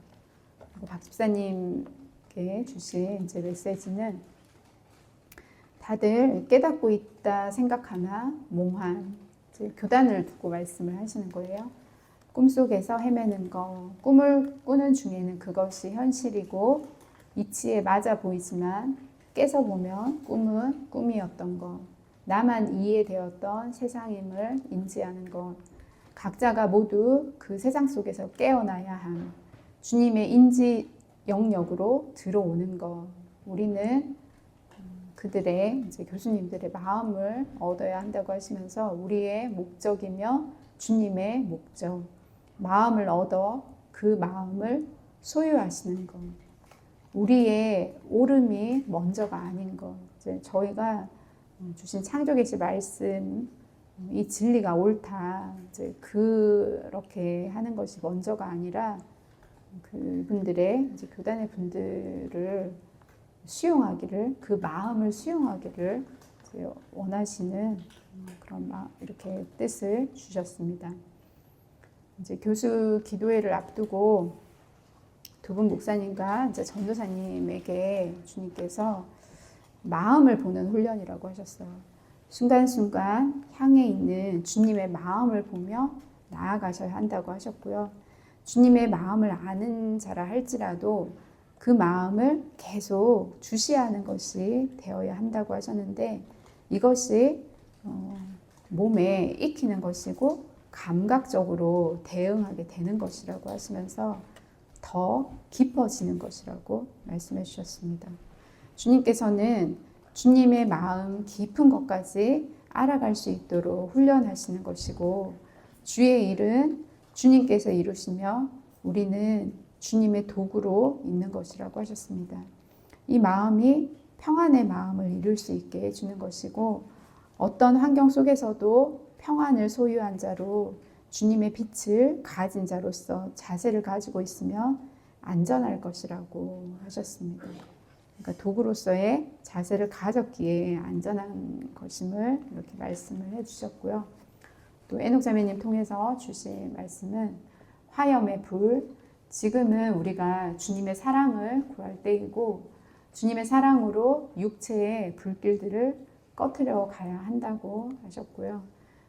박 집사님께 주신 제 메시지는 다들 깨닫고 있다 생각하나 몽환 교단을 두고 말씀을 하시는 거예요. 꿈속에서 헤매는 거, 꿈을 꾸는 중에는 그것이 현실이고 이치에 맞아 보이지만 깨서 보면 꿈은 꿈이었던 것, 나만 이해되었던 세상임을 인지하는 것, 각자가 모두 그 세상 속에서 깨어나야 함, 주님의 인지 영역으로 들어오는 것, 우리는 그들의 이제 교수님들의 마음을 얻어야 한다고 하시면서 우리의 목적이며 주님의 목적, 마음을 얻어 그 마음을 소유하시는 것, 우리의 옳음이 먼저가 아닌 것, 이제 저희가 주신 창조계시 말씀, 이 진리가 옳다, 이제 그렇게 하는 것이 먼저가 아니라 그분들의 이제 교단의 분들을 수용하기를, 그 마음을 수용하기를 원하시는 그런 이렇게 뜻을 주셨습니다. 이제 교수 기도회를 앞두고 두 분 목사님과 이제 전도사님에게 주님께서 마음을 보는 훈련이라고 하셨어요. 순간순간 향해 있는 주님의 마음을 보며 나아가셔야 한다고 하셨고요. 주님의 마음을 아는 자라 할지라도 그 마음을 계속 주시하는 것이 되어야 한다고 하셨는데 이것이 몸에 익히는 것이고 감각적으로 대응하게 되는 것이라고 하시면서 더 깊어지는 것이라고 말씀해 주셨습니다. 주님께서는 주님의 마음 깊은 것까지 알아갈 수 있도록 훈련하시는 것이고 주의 일은 주님께서 이루시며 우리는 주님의 도구로 있는 것이라고 하셨습니다. 이 마음이 평안의 마음을 이룰 수 있게 해주는 것이고 어떤 환경 속에서도 평안을 소유한 자로 주님의 빛을 가진 자로서 자세를 가지고 있으면 안전할 것이라고 하셨습니다. 그러니까 도구로서의 자세를 가졌기에 안전한 것임을 이렇게 말씀을 해주셨고요. 또 에녹 자매님 통해서 주신 말씀은 화염의 불, 지금은 우리가 주님의 사랑을 구할 때이고 주님의 사랑으로 육체의 불길들을 꺼트려 가야 한다고 하셨고요.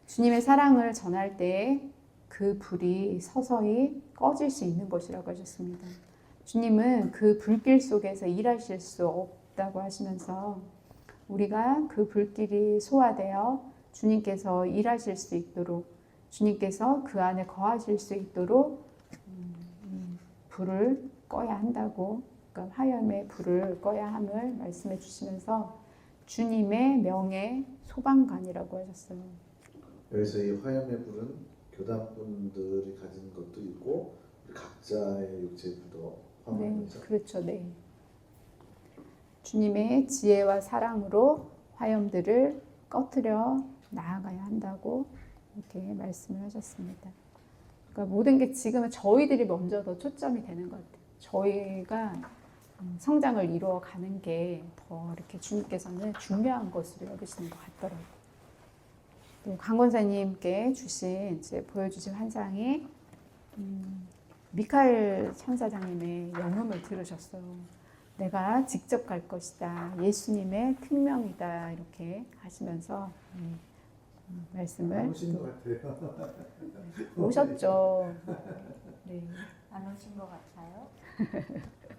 주님의 사랑을 전할 때 그 불이 서서히 꺼질 수 있는 것이라고 하셨습니다. 주님은 그 불길 속에서 일하실 수 없다고 하시면서 우리가 그 불길이 소화되어 주님께서 일하실 수 있도록 주님께서 그 안에 거하실 수 있도록 불을 꺼야 한다고, 그러니까 화염의 불을 꺼야 함을 말씀해 주시면서 주님의 명예 소방관이라고 하셨어요. 여기서 이 화염의 불은 교단분들이 가진 것도 있고 각자의 육체의 불도 포함하는 거죠. 그렇죠. 네. 주님의 지혜와 사랑으로 화염들을 꺼트려 나아가야 한다고 이렇게 말씀을 하셨습니다. 그러니까 모든 게 지금은 저희들이 먼저 더 초점이 되는 것 같아요. 저희가 성장을 이루어가는 게 더 이렇게 주님께서는 중요한 것으로 여기시는 것 같더라고요. 또 강권사님께 주신 이제 보여주신 환상이 미카엘 천사장님의 영음을 들으셨어요. 내가 직접 갈 것이다. 예수님의 특명이다. 이렇게 하시면서 말씀을 오신 것 같아요. 오셨죠. 네. 안 오신 것 같아요.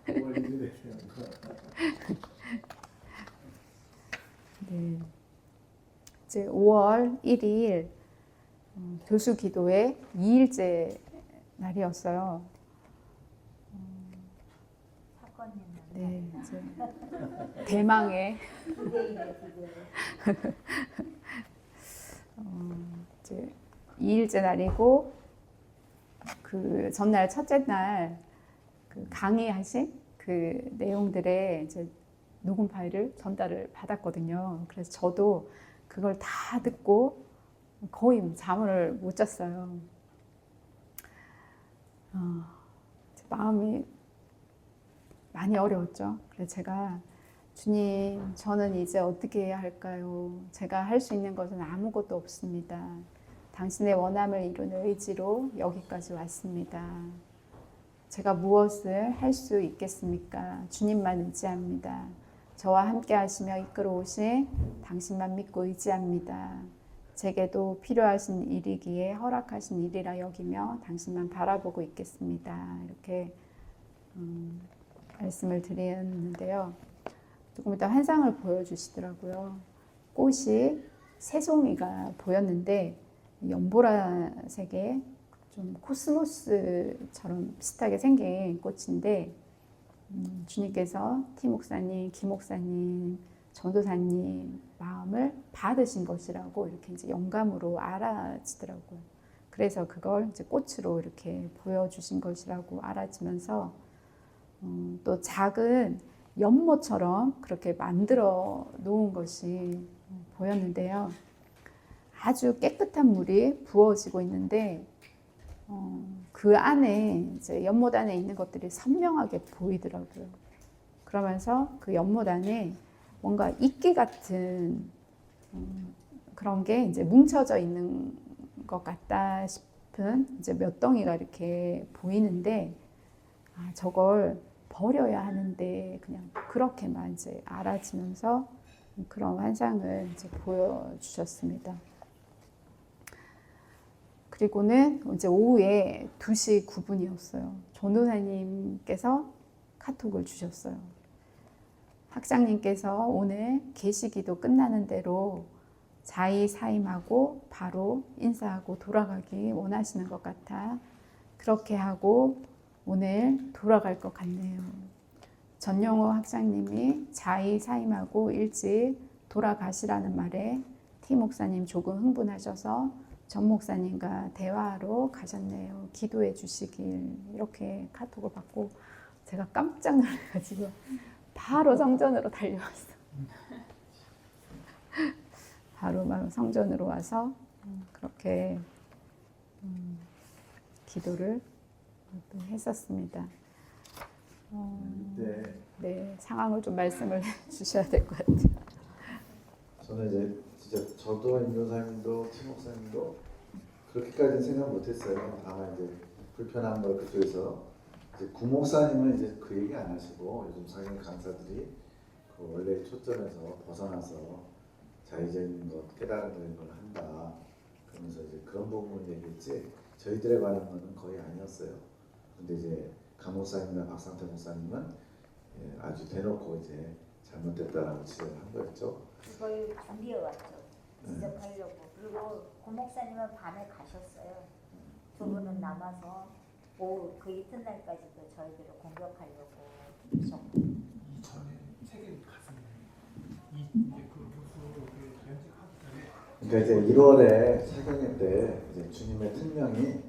5월 1일에 네. 이제 5월 1일 교수 기도회 2일째 날이었어요. 사건님 네, 이제 대망의 이제 2일째 날이고 그 전날 첫째 날 그 강의하신 그 내용들의 이제 녹음 파일을 전달을 받았거든요. 그래서 저도 그걸 다 듣고 거의 잠을 못 잤어요. 마음이 많이 어려웠죠. 그래서 제가 주님, 저는 이제 어떻게 해야 할까요? 제가 할 수 있는 것은 아무것도 없습니다. 당신의 원함을 이루는 의지로 여기까지 왔습니다. 제가 무엇을 할 수 있겠습니까? 주님만 의지합니다. 저와 함께 하시며 이끌어 오신 당신만 믿고 의지합니다. 제게도 필요하신 일이기에 허락하신 일이라 여기며 당신만 바라보고 있겠습니다. 이렇게 말씀을 드렸는데요. 조금 이따 환상을 보여주시더라고요. 꽃이 새송이가 보였는데 연보라색의 좀 코스모스처럼 비슷하게 생긴 꽃인데 주님께서 티 목사님, 김 목사님, 전도사님 마음을 받으신 것이라고 이렇게 이제 영감으로 알아지더라고요. 그래서 그걸 이제 꽃으로 이렇게 보여주신 것이라고 알아지면서 또 작은 연못처럼 그렇게 만들어 놓은 것이 보였는데요. 아주 깨끗한 물이 부어지고 있는데 그 안에 이제 연못 안에 있는 것들이 선명하게 보이더라고요. 그러면서 그 연못 안에 뭔가 이끼 같은 그런 게 이제 뭉쳐져 있는 것 같다 싶은 이제 몇 덩이가 이렇게 보이는데 저걸 버려야 하는데 그냥 그렇게만 이제 알아지면서 그런 환상을 이제 보여주셨습니다. 그리고는 이제 오후에 2시 9분이었어요. 전도사님께서 카톡을 주셨어요. 학장님께서 오늘 계시기도 끝나는 대로 자의 사임하고 바로 인사하고 돌아가기 원하시는 것 같아 그렇게 하고 오늘 돌아갈 것 같네요. 전용호 학장님이 자의 사임하고 일찍 돌아가시라는 말에 티 목사님 조금 흥분하셔서 전 목사님과 대화하러 가셨네요. 기도해 주시길 이렇게 카톡을 받고 제가 깜짝 놀라가지고 바로 성전으로 달려왔어요. 바로 성전으로 와서 그렇게 기도를 또 했었습니다. 네, 상황을 좀 말씀을 주셔야 될 것 같아요. 저는 이제 진짜 저도 임조사님도 티 목사님도 그렇게까지는 생각 못했어요. 다만 이제 불편한 걸 그쪽에서 이제 구 목사님은 이제 그 얘기 안 하시고 요즘 사경 강사들이 그 원래 초점에서 벗어나서 자의적인 것 깨달은 걸 한다. 그러면서 이제 그런 부분 얘기했지 저희들에 관한 거는 거의 아니었어요. 근데 이제 강 목사님이나 박상태 목사님은 아주 대놓고 이제 잘못됐다라고 지적을 한 거였죠. 그걸 준비해 왔죠. 지적하려고. 그리고 고 목사님은 밤에 가셨어요. 두 분은 남아서 오후 그 이튿날까지도 저희들을 공격하려고 하셨고. 이전에 책을 갔습니다. 이제 그 교수 연직하기 전에. 그러니까 이제 1월에 사경회 때 이제 주님의 특명이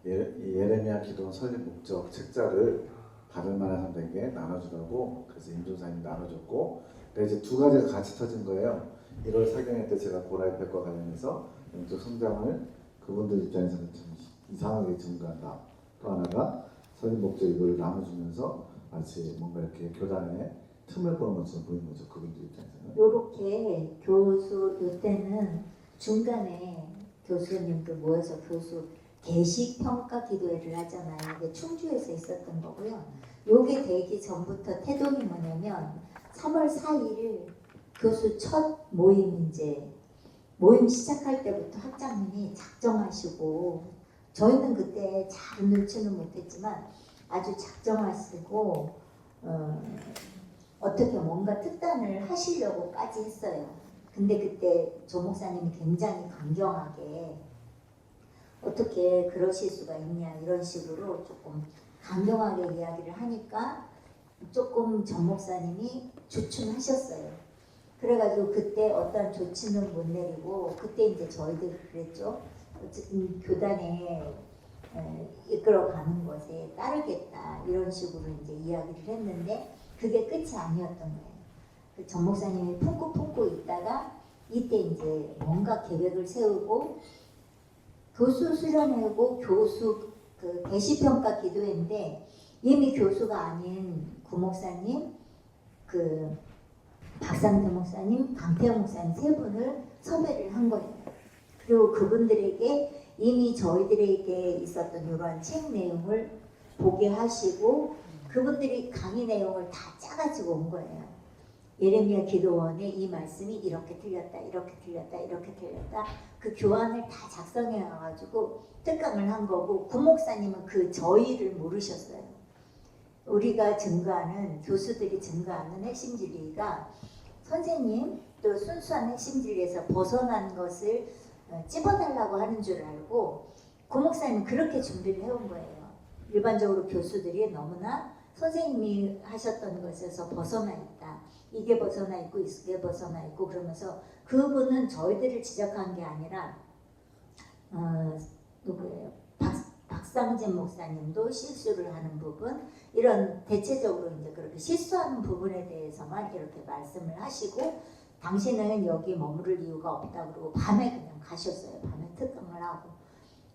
예레미야 기도원 설립 목적 책자를 받을 만한 사람들에게 나눠주라고 그래서 임종사님이 나눠줬고 그래서 이제 두 가지가 같이 터진 거예요. 1월 사경회 때 제가 보라이팩과 관련해서 영적 성장을 그분들 입장에서는 참 이상하게 증가한다. 또 하나가 설립 목적 이걸 나눠주면서 마치 뭔가 이렇게 교단에 틈을 보는 것처럼 보이는 거죠. 그분들 입장에서는. 요렇게 교수 요때는 중간에 교수님들 모여서 교수 개식 평가 기도회를 하잖아요. 이게 충주에서 있었던 거고요. 요게 되기 전부터 태동이 뭐냐면 3월 4일 교수 첫 모임 이제 모임 시작할 때부터 학장님이 작정하시고 저희는 그때 잘 눈치는 못했지만 아주 작정하시고 어떻게 뭔가 특단을 하시려고까지 했어요. 근데 그때 조 목사님이 굉장히 강경하게 어떻게 그러실 수가 있냐 이런 식으로 조금 강경하게 이야기를 하니까 조금 전 목사님이 주춤하셨어요. 그래가지고 그때 어떤 조치는 못 내리고 그때 이제 저희들이 그랬죠. 어쨌든 교단에 이끌어가는 것에 따르겠다 이런 식으로 이제 이야기를 했는데 그게 끝이 아니었던 거예요. 전 목사님이 품고 있다가 이때 이제 뭔가 계획을 세우고 교수 수련회고 교수 그 개시평가 기도회인데 이미 교수가 아닌 구 목사님, 그 박상태 목사님, 강태영 목사님 세 분을 섭외를 한 거예요. 그리고 그분들에게 이미 저희들에게 있었던 이러한 책 내용을 보게 하시고 그분들이 강의 내용을 다 짜가지고 온 거예요. 예레미야 기도원에 이 말씀이 이렇게 틀렸다, 이렇게 틀렸다, 이렇게 틀렸다. 그 교환을 다 작성해 와가지고 특강을 한 거고 구 목사님은 그 저희를 모르셨어요. 우리가 증거하는 교수들이 증거하는 핵심 진리가 선생님 또 순수한 핵심 진리에서 벗어난 것을 찝어달라고 하는 줄 알고 고 목사님은 그렇게 준비를 해온 거예요. 일반적으로 교수들이 너무나 선생님이 하셨던 것에서 벗어나 있다. 이게 벗어나 있고 이게 벗어나 있고 그러면서 그분은 저희들을 지적한 게 아니라 누구예요? 박상진 목사님도 실수를 하는 부분 이런 대체적으로 이제 그렇게 실수하는 부분에 대해서만 이렇게 말씀을 하시고 당신은 여기 머무를 이유가 없다 그러고 밤에 그냥 가셨어요. 밤에 특강을 하고.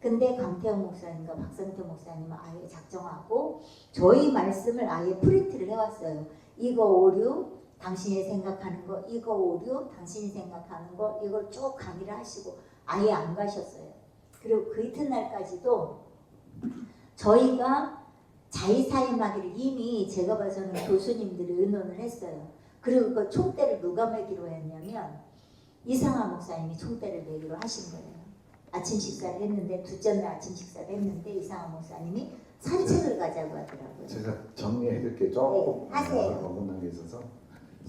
근데 강태영 목사님과 박상태 목사님은 아예 작정하고 저희 말씀을 아예 프린트를 해왔어요. 이거 오류 당신이 생각하는 거, 이거 오류 당신이 생각하는 거 이걸 쭉 강의를 하시고 아예 안 가셨어요. 그리고 그 이튿날까지도 저희가 자의사임하기를 이미 제가 봐서는 교수님들이 의논을 했어요. 그리고 그 총대를 누가 매기로 했냐면 이상하 목사님이 총대를 매기로 하신 거예요. 아침 식사를 했는데 둘째 날 아침 식사를 했는데 이상하 목사님이 산책을 가자고 하더라고요. 제가 정리해드릴게요. 조금 하세요. 어긋난 게 있어서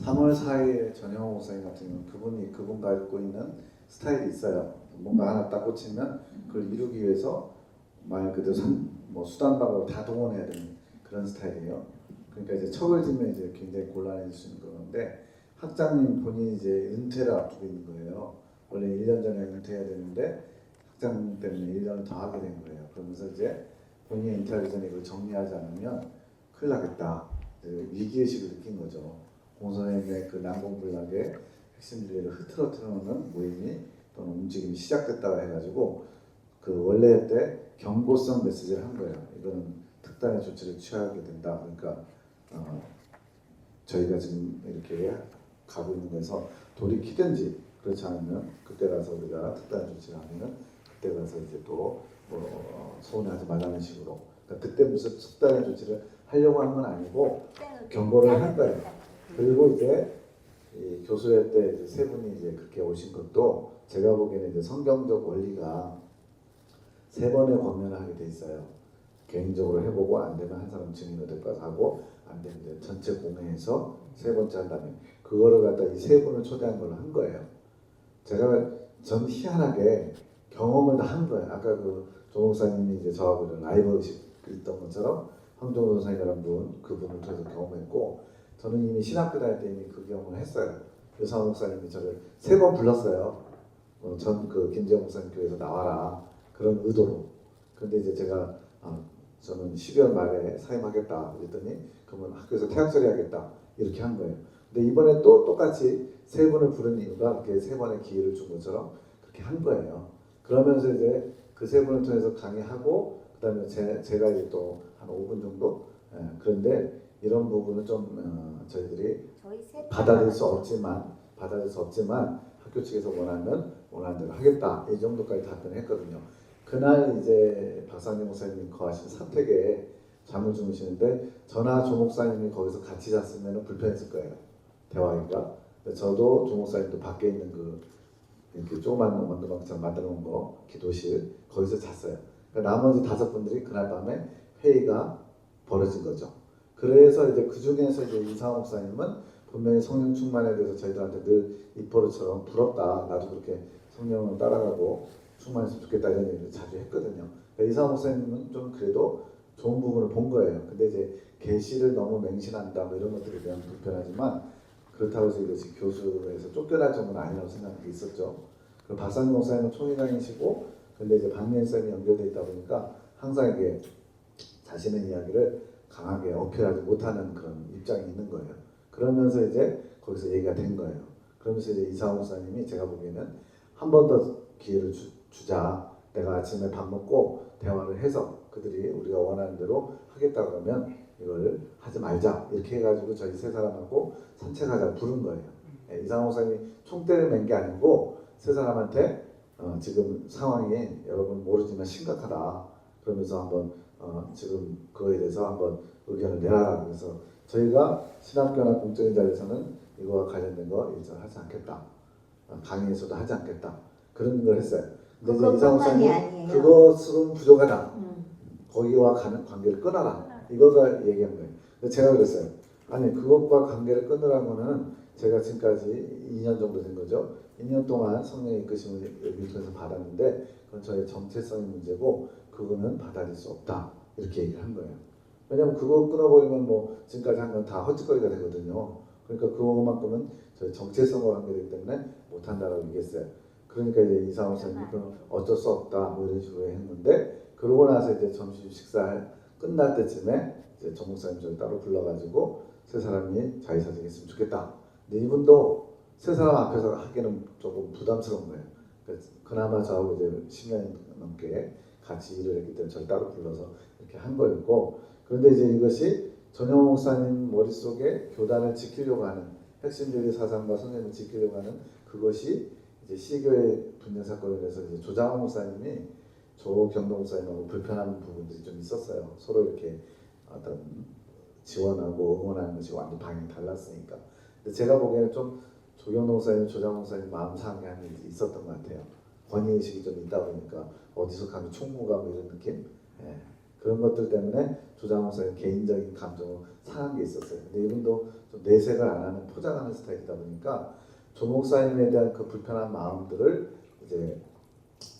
3월 4일 전영호 목사님 같은 경우는 그분 가지고 있는 스타일이 있어요. 뭔가 하나 딱 꽂히면 그걸 이루기 위해서 말 그대로 수단방법을 다 동원해야 되는 그런 스타일이에요. 그러니까 이제 척을 지면 이제 굉장히 곤란해질 수 있는 건데 학장님 본인이 이제 은퇴를 앞두고 있는 거예요. 원래 1년 전에 은퇴해야 되는데 학장 때문에 1년을 더 하게 된 거예요. 그러면서 이제 본인이 은퇴하기 전에 이걸 정리하지 않으면 큰일 나겠다. 위기의식을 느낀 거죠. 공선생님의 그 난공불락의 핵심 진리를 흐트러뜨려 놓는 모임이 또는 움직임이 시작됐다고 해가지고 그 원래 때 경고성 메시지를 한 거예요. 이거는 특단의 조치를 취하게 된다. 그러니까 저희가 지금 이렇게 가고 있는 거에서 돌이키든지 그렇지 않으면 그때 가서 우리가 특단의 조치를 하면은 그때 가서 이제 또 서운해하지 말라는 식으로. 그러니까 그때 무슨 특단의 조치를 하려고 한 건 아니고 경고를 한 거예요. 그리고 이제 이 교수회 때 이제 세 분이 이제 그렇게 오신 것도 제가 보기에는 이제 성경적 원리가 세 번의 권면을 하게 돼 있어요. 개인적으로 해보고 안 되면 한 사람 증인이 될 것 하고 안 되면 이제 전체 공회에서 세 번째 한 다음에 그거를 갖다 이 세 분을 초대한 걸로 한 거예요. 전 희한하게 경험을 다 한 거예요. 아까 그 조 목사님이 이제 저하고 라이브 있던 것처럼 황종도 선생이라는 분 그분을 통해서 경험했고 저는 이미 신학교 다닐 때 이미 그 경험을 했어요. 유상호 목사님이 저를 세 번 불렀어요. 전 그 김재영 목사님 교회에서 나와라 그런 의도로. 근데 이제 제가 저는 12월 말에 사임하겠다 그랬더니 그러면 학교에서 태학절이 하겠다 이렇게 한 거예요. 근데 이번에 또 똑같이 세 분을 부른 이유가 그렇게 세 번의 기회를 준 것처럼 그렇게 한 거예요. 그러면서 이제 그 세 분을 통해서 강의하고 그다음에 제가 이제 또 한 5분 정도 그런데 이런 부분은 좀 저희들이 받아들일 수 없지만 학교 측에서 원하는 대로 하겠다 이 정도까지 답변을 했거든요. 그날 이제 박상진 목사님이 거하신 사택에 잠을 주무시는데 저나 조 목사님이 거기서 같이 잤으면 불편했을 거예요. 대화하기가. 저도 조 목사님도 밖에 있는 그 이렇게 조그만 원두막처럼 만들어 놓은 거 기도실 거기서 잤어요. 그러니까 나머지 5분들이 그날 밤에 회의가 벌어진 거죠. 그래서 이제 그 중에서 이제 이상호 목사님은 분명히 성령 충만에 대해서 저희들한테 늘 입버릇처럼 부럽다. 나도 그렇게 성령을 따라가고 충만했으면 좋겠다 이런 얘기를 자주 했거든요. 그러니까 이상호 목사님은 좀 그래도 좋은 부분을 본 거예요. 근데 이제 계시를 너무 맹신한다 뭐 이런 것들에 대한 불편하지만 그렇다고 해서 이것이 교수에서 쫓겨날 정도는 아니라고 생각이 있었죠. 그리고 박상진 목사님은 총회장이시고 근데 이제 박민선이 연결돼 있다 보니까 항상 이게 자신의 이야기를 강하게 어필하지 못하는 그런 입장이 있는 거예요. 그러면서 이제 거기서 얘기가 된 거예요. 그러면서 이제 이상호 목사님이 제가 보기에는 한 번 더 기회를 주자. 내가 아침에 밥 먹고 대화를 해서 그들이 우리가 원하는 대로 하겠다 그러면 이걸 하지 말자. 이렇게 해가지고 저희 세 사람하고 산책하자 부른 거예요. 이상호 목사님이 총대를 맨 게 아니고 세 사람한테 지금 상황이 여러분 모르지만 심각하다. 그러면서 한번 지금 그거에 대해서 한번 의견을 내라. 그래서 저희가 신학교나 공적인 자리에서는 이거와 관련된 거 일절 하지 않겠다. 강의에서도 하지 않겠다. 그런 걸 했어요. 근데 이제 이상호 목사님 그것으로는 부족하다. 거기와 관계를 끊어라. 이거가 얘기한 거예요. 근데 제가 그랬어요. 아니 그것과 관계를 끊으라고는 제가 지금까지 2년 정도 된 거죠. 2년 동안 성령의 이끄심을 밀통에서 받았는데 그건 저의 정체성의 문제고 그거는 받아들일 수 없다. 이렇게 얘기를 한 거예요. 왜냐면 그거 끊어버리면 뭐 지금까지 한 건 다 헛짓거리가 되거든요. 그러니까 그거만큼은 저희 정체성과 관계되기 때문에 못한다라고 얘기했어요. 그러니까 이제 이상호 선생님이 그럼 어쩔 수 없다 뭐 이런 식으로 했는데 그러고 나서 이제 점심 식사 끝날 때쯤에 이제 정 목사님 저를 따로 불러가지고 세 사람이 자의사직에 있으면 좋겠다. 근데 이분도 세 사람 앞에서 하기는 조금 부담스러운 거예요. 그래서 그나마 저하고 이제 10년 넘게 같이 일을 했기 때문에 저를 따로 불러서 이렇게 한 거였고 그런데 이제 이것이 전영 목사님 머릿속에 교단을 지키려고 하는 핵심주의 사상과 선생님을 지키려고 하는 그것이 이제 시교회 분열 사건에 대해서 이제 조장호 목사님이 조경동 목사님하고 불편한 부분들이 좀 있었어요. 서로 이렇게 어떤 지원하고 응원하는 것이 완전 방향이 달랐으니까. 근데 제가 보기에는 좀 조경동 목사님, 조장호 목사님 마음 상하게 하는 일이 있었던 것 같아요. 권위의식이 좀 있다 보니까 어디서 감히 충무감 이런 느낌? 예. 그런 것들 때문에 조장호 목사님 개인적인 감정으로 상한 게 있었어요. 근데 이분도 좀 내색을 안 하는 포장하는 스타일이다 보니까 조 목사님에 대한 그 불편한 마음들을 이제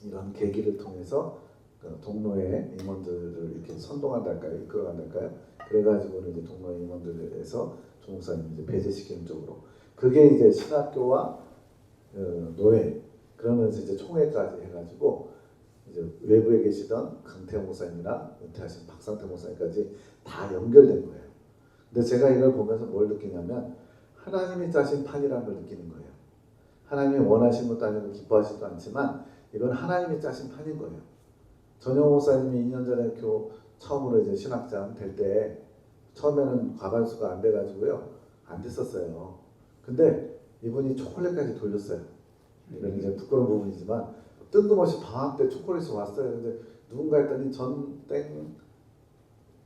이런 계기를 통해서 그 동로의 임원들을 이렇게 선동한달까요, 이끌어간달까요? 그래가지고는 이제 동로의 임원들에서 조 목사님 이제 배제시키는 쪽으로 그게 이제 신학교와 노예 그러면서 이제 총회까지 해가지고 이제 외부에 계시던 강태호 목사님이나 은퇴하신 박상태 목사님까지 다 연결된 거예요. 근데 제가 이걸 보면서 뭘 느끼냐면 하나님이 짜신 판이라는 걸 느끼는 거예요. 하나님이 원하신 것도 아니고 기뻐하시지도 않지만 이건 하나님이 짜신 판인 거예요. 전영 목사님이 2년 전에 처음으로 이제 신학장 될 때 처음에는 과반수가 안 돼가지고요 안 됐었어요. 근데 이분이 초콜릿까지 돌렸어요. 이건 이제 부끄러운 부분이지만 뜬금없이 방학 때 초콜릿이 왔어요. 근데 누군가 했더니 전땡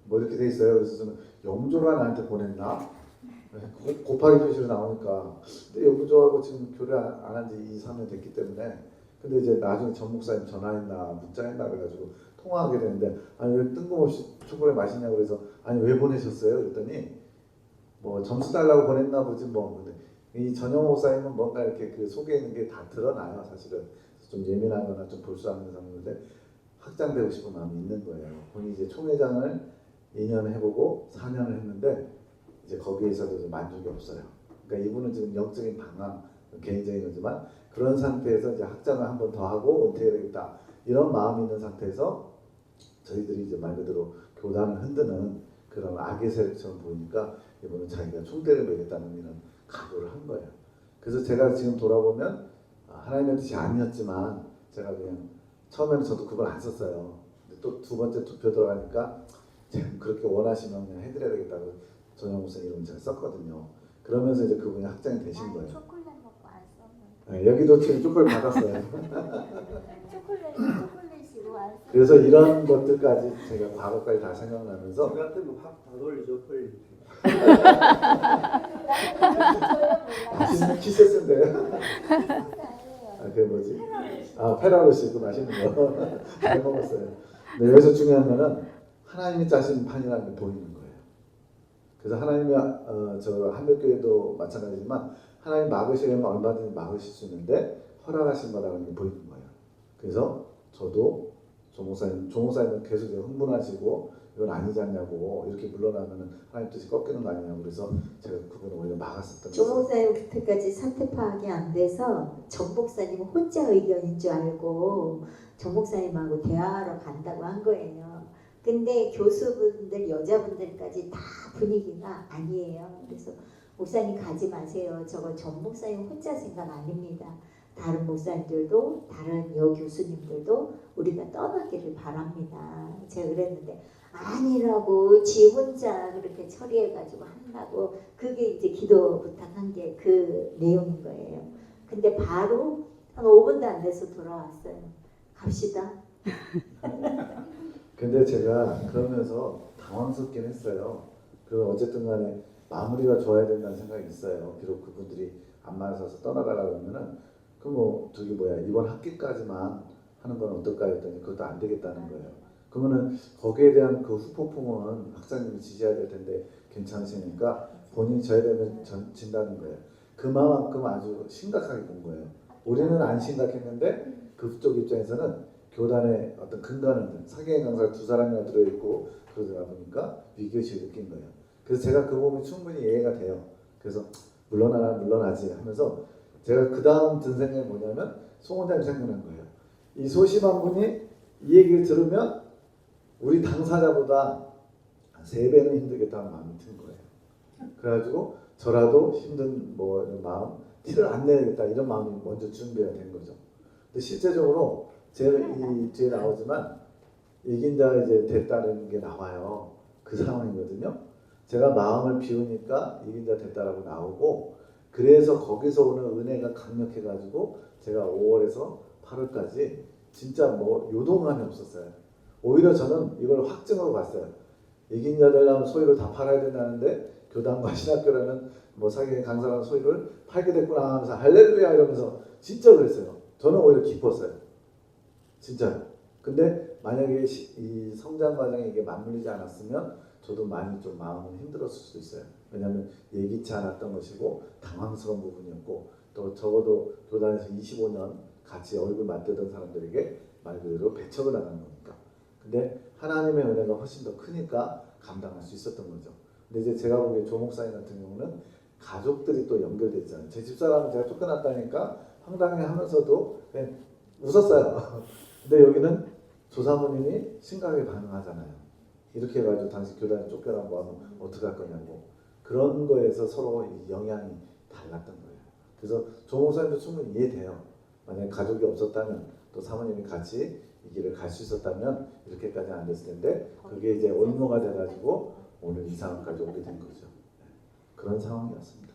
뭐 이렇게 돼 있어요. 그래서 저는 영조가 나한테 보냈나? 곱하기 표시로 나오니까 근데 영조하고 지금 교류 안 한 지 2, 3년 됐기 때문에 근데 이제 나중에 전 목사님 전화했나 문자했나 그래가지고 통화하게 되는데 아니 왜 뜬금없이 초콜릿 맛있냐고 그래서 아니 왜 보내셨어요? 그랬더니 뭐 점수 달라고 보냈나 보지 뭐. 근데 이 전영 목사님은 뭔가 이렇게 그 속에 있는 게 다 드러나요. 사실은 좀 예민하거나 좀 볼수하는 사람인데 확장되고 싶은 마음이 있는 거예요. 본인이 이제 총회장을 2년 해보고 4년을 했는데 이제 거기에서도 만족이 없어요. 그러니까 이분은 지금 영적인 방황, 개인적인 거지만 그런 상태에서 이제 학장을 한 번 더 하고 은퇴해야 되겠다 이런 마음이 있는 상태에서 저희들이 이제 말 그대로 교단을 흔드는 그런 악의 세력처럼 보이니까 이분은 자기가 총대를 매겠다는 이런 각오를 한 거예요. 그래서 제가 지금 돌아보면 하나님의 뜻이 아니었지만 제가 그냥 처음에는 저도 그걸 안 썼어요. 근데 또 두 번째 투표 들어가니까 제가 그렇게 원하시면 그냥 해드려야 되겠다고 전영 목사님 이름을 제가 썼거든요. 그러면서 이제 그분이 학장이 되신 거예요. 초콜릿 먹고 안 썼는데. 네, 여기도 지금 초콜릿 받았어요. 초콜릿이고 안 썼는데. 그래서 이런 것들까지 제가 과거까지 다 생각나면서 저 같으면 확 받아올리죠 빨리. 맛있는 키세스인데 그게 뭐지? 페라로시 그 맛있는 거 잘 먹었어요. 근데 여기서 중요한 거는 하나님이 짜신 판이라는 게 보이는 거예요. 그래서 하나님이 저 한별교회도 마찬가지지만 하나님 막으시려면 얼마든지 막으실 수 있는데 허락하신 거라는 게 보이는 거예요. 그래서 저도 조 목사님은 계속 흥분하시고 이건 아니지 않냐고 이렇게 물러나면 하나님 뜻이 꺾이는 거 아니냐고 그래서 제가 그분을 원래 막았었던 조 거예요. 목사님 그때까지 사태 파악이 안 돼서 정 목사님은 혼자 의견인 줄 알고 정 목사님하고 대화하러 간다고 한 거예요. 근데 교수분들 여자분들까지 다 분위기가 아니에요. 그래서 목사님 가지 마세요. 저거 정 목사님 혼자 생각 아닙니다. 다른 목사님들도 다른 여교수님들도 우리가 떠나기를 바랍니다. 제가 그랬는데 아니라고 지 혼자 그렇게 처리해가지고 한다고 그게 이제 기도 부탁한 게 그 내용인 거예요. 근데 바로 한 5분도 안 돼서 돌아왔어요. 갑시다. 근데 제가 그러면서 당황스럽긴 했어요. 그 어쨌든 간에 마무리가 좋아야 된다는 생각이 있어요. 비록 그분들이 안 맞아서 떠나가라고 하면은 그 뭐 저기 뭐야 이번 학기까지만 하는 건 어떨까 했더니 그것도 안 되겠다는 거예요. 그러면은 거기에 대한 그 후폭풍은 학장님이 지지해야 될 텐데 괜찮으시니까 본인이 져야 되면 진다는 거예요. 그만큼 아주 심각하게 본 거예요. 우리는 안 심각했는데 그쪽 입장에서는 교단의 어떤 근간은 사기행 강사가 2사람이나 들어있고 그러다 보니까 위기의식을 느낀 거예요. 그래서 제가 그 부분이 충분히 이해가 돼요. 그래서 물러나지 하면서 제가 그 다음 든 생각이 뭐냐면 송 원장님 생각난 거예요. 이 소심한 분이 이 얘기를 들으면 우리 당사자보다 3배는 힘들겠다는 마음이 든 거예요. 그래가지고 저라도 힘든 뭐 이런 마음 티를 안 내야겠다 이런 마음이 먼저 준비가 된 거죠. 근데 실제적으로 제가 이 뒤에 나오지만 이긴 자 이제 됐다는 게 나와요. 그 상황이거든요. 제가 마음을 비우니까 이긴 자 됐다라고 나오고 그래서 거기서 오는 은혜가 강력해가지고 제가 5월에서 8월까지 진짜 뭐 요동함이 없었어요. 오히려 저는 이걸 확증하고 갔어요. 이긴 자 되려면 소유를 다 팔아야 된다는데 교단과 신학교라는 뭐 사기 강사라는 소유를 팔게 됐구나 하면서 할렐루야 이러면서 진짜 그랬어요. 저는 오히려 기뻤어요. 진짜로. 근데 만약에 이 성장 과정에 이게 맞물리지 않았으면 저도 많이 좀 마음은 힘들었을 수도 있어요. 왜냐하면 예기치 않았던 것이고 당황스러운 부분이었고 또 적어도 교단에서 25년 같이 얼굴 맞대던 사람들에게 말 그대로 배척을 당하는 거니까. 근데 하나님의 은혜가 훨씬 더 크니까 감당할 수 있었던 거죠. 근데 이제 제가 보기에 조 목사님 같은 경우는 가족들이 또 연결돼 있잖아요. 제 집사람은 제가 쫓겨났다니까 황당해하면서도 그냥 웃었어요. 근데 여기는 조사모님이 심각하게 반응하잖아요. 이렇게 해가지고 당신 교단에 쫓겨난 거 하면 어떡할 거냐고. 그런 거에서 서로 이 영향이 달랐던 거예요. 그래서 조 목사님도 충분히 이해돼요. 만약에 가족이 없었다면 또 사모님이 같이 이 길을 갈 수 있었다면 이렇게까지는 안 됐을 텐데 그게 이제 올무가 돼가지고 오늘 이 상황까지 오게 된 거죠. 그런 상황이었습니다.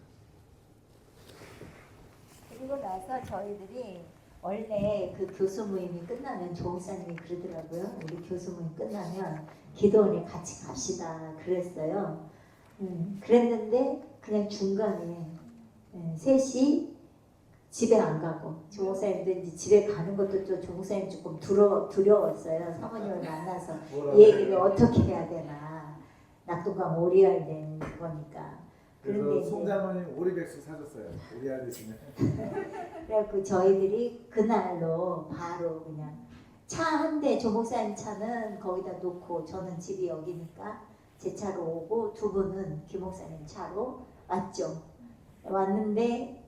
그리고 나서 저희들이 원래 그 교수 모임이 끝나면 조 목사님이 그러더라고요. 우리 교수 모임 끝나면 기도원에 같이 갑시다 그랬어요. 그랬는데 그냥 중간에 셋이 집에 안 가고 조 목사님도 이제 집에 가는 것도 좀 조 목사님 조금 두려웠어요. 사모님을 만나서 이 얘기를 어떻게 해야 되나. 낙동강 오리알 된 거니까. 그런데 그래서 이제 송자모님 오리백숙 사줬어요. 우리 아저씨는. 그래갖고 저희들이 그날로 바로 그냥 차 한 대, 조 목사님 차는 거기다 놓고 저는 집이 여기니까 제 차로 오고 두 분은 김 목사님 차로 왔죠. 왔는데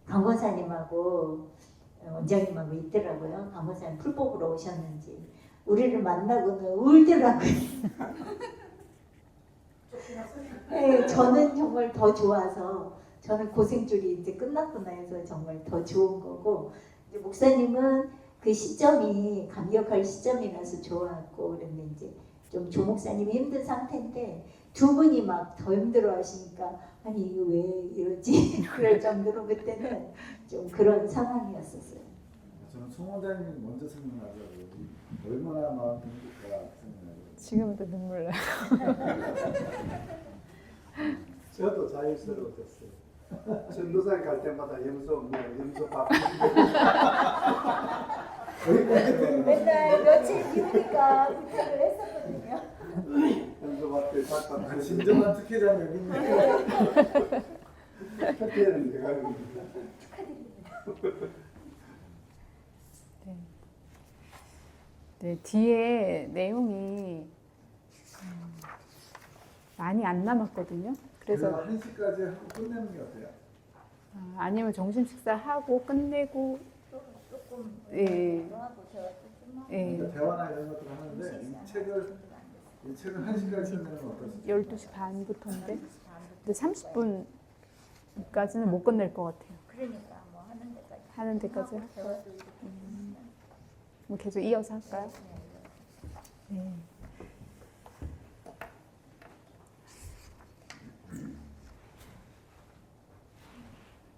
강 권사님하고 원장님하고 있더라고요. 강 권사님 풀 뽑으러 오셨는지 우리를 만나고는 울더라고요. 네, 저는 정말 더 좋아서 저는 고생줄이 이제 끝났구나 해서 정말 더 좋은 거고 이제 목사님은 그 시점이 감격할 시점이라서 좋았고 그런데 이제 좀 조 목사님이 힘든 상태인데 두 분이 막 더 힘들어 하시니까 아니 이거 왜 이러지? 그럴 정도로 그때는 좀 그런 상황이었었어요. 저는 송 원장님이 먼저 생각나더라고요. 얼마나 마음 힘들까 생각나요. 지금도 눈물 나요. 저도 자연스러워졌어요. 전도사에 갈 때마다 염소 밥 맨날 며칠 미우니까 부탁을 했었거든요. 염소 밥들 닭밥 진정한 특혜자는 여기 있네. 특혜는 내가 합니다. 네, 뒤에 내용이 많이 안 남았거든요. 그래서 1시까지 하고 끝내는 게 어때요? 아니면 점심 식사하고 끝내고 조금 예. 하고 제가 좀 예, 대화나 이런 것들 하는데 이 책을 1시까지 끝내는 건 어떠세요? 12시 반부터인데 근데 30분까지는 못 끝낼 것 같아요. 그러니까 뭐 하는 데까지 하는 데까지 하고 할까요? 대화도 이렇게 뭐 계속 이어서 할까요? 네.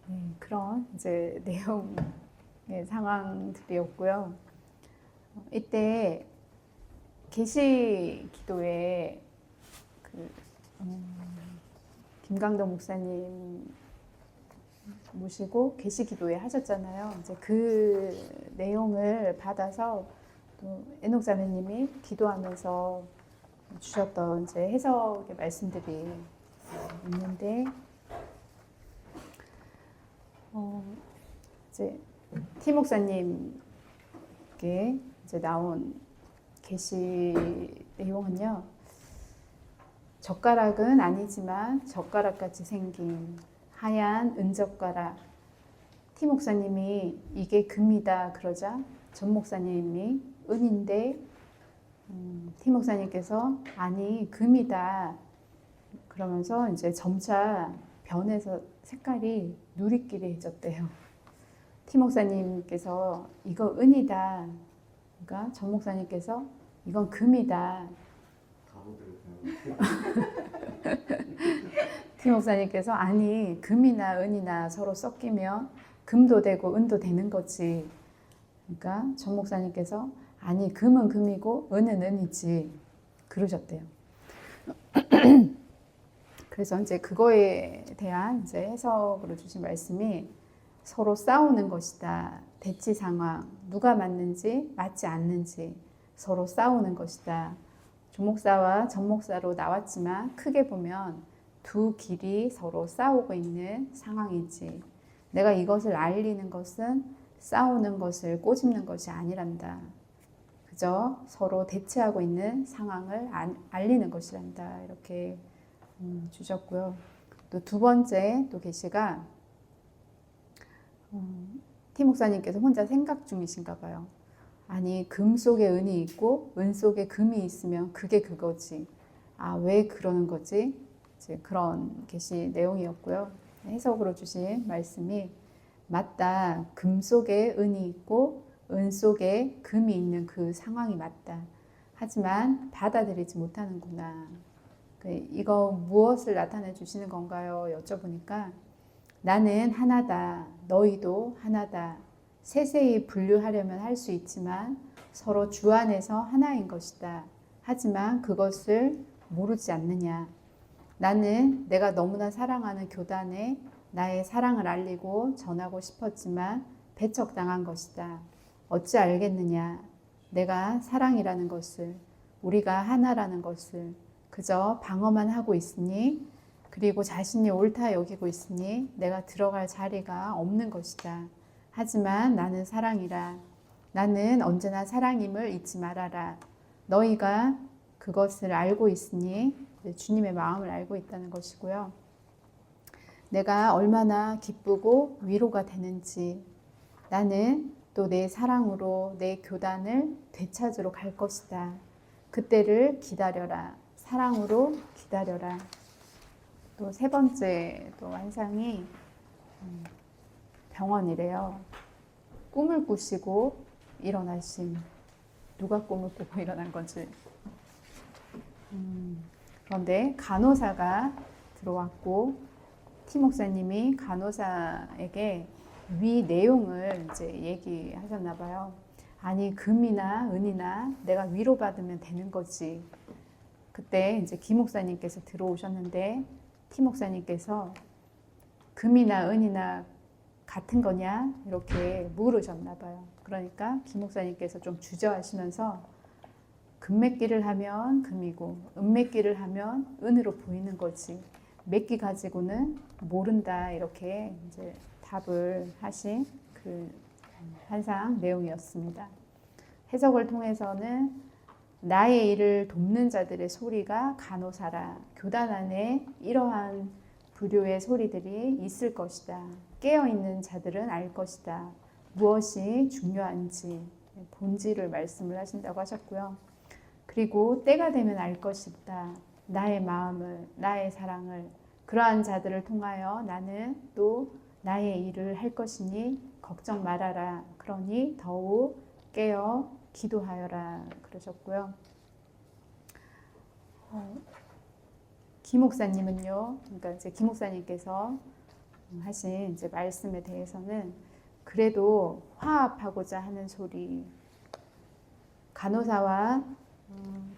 네, 그런 이제 내용의 상황들이었고요. 이때 계시 기도에 그 김강덕 목사님 모시고 계시 기도회 하셨잖아요. 이제 그 내용을 받아서 또 애녹 자매님이 기도하면서 주셨던 이제 해석의 말씀들이 있는데 이제 티 목사님께 이제 나온 계시 내용은요. 젓가락은 아니지만 젓가락같이 생긴 하얀 은젓가락. 티 목사님이 이게 금이다 그러자 전 목사님이 은인데 티 목사님께서 아니 금이다 그러면서 이제 점차 변해서 색깔이 누리끼리해졌대요. 티 목사님께서 이거 은이다. 그러니까 전 목사님께서 이건 금이다. 티 목사님께서 아니 금이나 은이나 서로 섞이면 금도 되고 은도 되는 거지. 그러니까 전 목사님께서 아니 금은 금이고 은은 은이지 그러셨대요. 그래서 이제 그거에 대한 이제 해석으로 주신 말씀이 서로 싸우는 것이다. 대치 상황 누가 맞는지 맞지 않는지 서로 싸우는 것이다. 조목사와 전목사로 나왔지만 크게 보면 두 길이 서로 싸우고 있는 상황이지. 내가 이것을 알리는 것은 싸우는 것을 꼬집는 것이 아니란다. 그저 서로 대치하고 있는 상황을 알리는 것이란다. 이렇게 주셨고요. 또 두 번째 또 계시가 티 목사님께서 혼자 생각 중이신가 봐요. 아니 금 속에 은이 있고 은 속에 금이 있으면 그게 그거지. 아, 왜 그러는 거지? 이제 그런 계시 내용이었고요. 해석으로 주신 말씀이 맞다. 금 속에 은이 있고 은 속에 금이 있는 그 상황이 맞다. 하지만 받아들이지 못하는구나. 이거 무엇을 나타내 주시는 건가요? 여쭤보니까 나는 하나다. 너희도 하나다. 세세히 분류하려면 할 수 있지만 서로 주 안에서 하나인 것이다. 하지만 그것을 모르지 않느냐. 나는 내가 너무나 사랑하는 교단에 나의 사랑을 알리고 전하고 싶었지만 배척당한 것이다. 어찌 알겠느냐. 내가 사랑이라는 것을, 우리가 하나라는 것을 그저 방어만 하고 있으니 그리고 자신이 옳다 여기고 있으니 내가 들어갈 자리가 없는 것이다. 하지만 나는 사랑이라. 나는 언제나 사랑임을 잊지 말아라. 너희가 그것을 알고 있으니 주님의 마음을 알고 있다는 것이고요. 내가 얼마나 기쁘고 위로가 되는지 나는 또 내 사랑으로 내 교단을 되찾으러 갈 것이다. 그때를 기다려라. 사랑으로 기다려라. 또 세 번째 또 환상이 병원이래요. 꿈을 꾸시고 일어나신 누가 꿈을 꾸고 일어난 건지. 그런데 간호사가 들어왔고 티 목사님이 간호사에게 위 내용을 이제 얘기하셨나 봐요. 아니 금이나 은이나 내가 위로받으면 되는 거지. 그때 이제 기 목사님께서 들어오셨는데 티 목사님께서 금이나 은이나 같은 거냐 이렇게 물으셨나 봐요. 그러니까 기 목사님께서 좀 주저하시면서 금 맺기를 하면 금이고 은 맺기를 하면 은으로 보이는 거지. 맺기 가지고는 모른다 이렇게 이제 답을 하신 그 환상 내용이었습니다. 해석을 통해서는 나의 일을 돕는 자들의 소리가 간호사라. 교단 안에 이러한 부류의 소리들이 있을 것이다. 깨어있는 자들은 알 것이다. 무엇이 중요한지 본질을 말씀을 하신다고 하셨고요. 그리고 때가 되면 알 것이다. 나의 마음을, 나의 사랑을. 그러한 자들을 통하여 나는 또 나의 일을 할 것이니 걱정 말아라. 그러니 더욱 깨어 기도하여라. 그러셨고요. 기 목사님은요, 그러니까 이제 기 목사님께서 하신 이제 말씀에 대해서는 그래도 화합하고자 하는 소리, 간호사와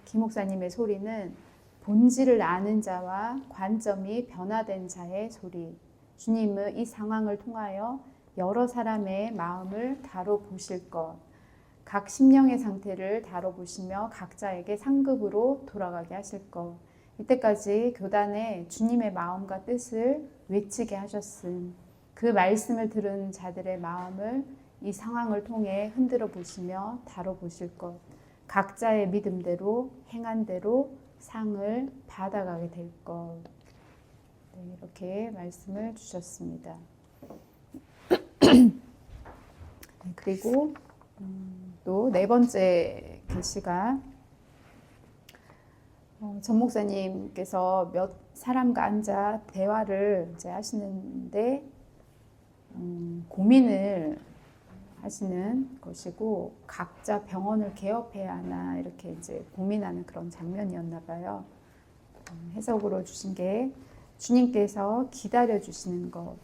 기 목사님의 소리는 본질을 아는 자와 관점이 변화된 자의 소리. 주님은 이 상황을 통하여 여러 사람의 마음을 다뤄보실 것, 각 심령의 상태를 다뤄보시며 각자에게 상급으로 돌아가게 하실 것. 이때까지 교단에 주님의 마음과 뜻을 외치게 하셨음. 그 말씀을 들은 자들의 마음을 이 상황을 통해 흔들어 보시며 다뤄보실 것. 각자의 믿음대로 행한 대로 상을 받아가게 될 것. 네, 이렇게 말씀을 주셨습니다. 네, 그리고 또 네 번째 계시가 전 목사님께서 몇 사람과 앉아 대화를 이제 하시는데 고민을 하시는 것이고 각자 병원을 개업해야 하나 이렇게 이제 고민하는 그런 장면이었나 봐요. 해석으로 주신 게 주님께서 기다려 주시는 것.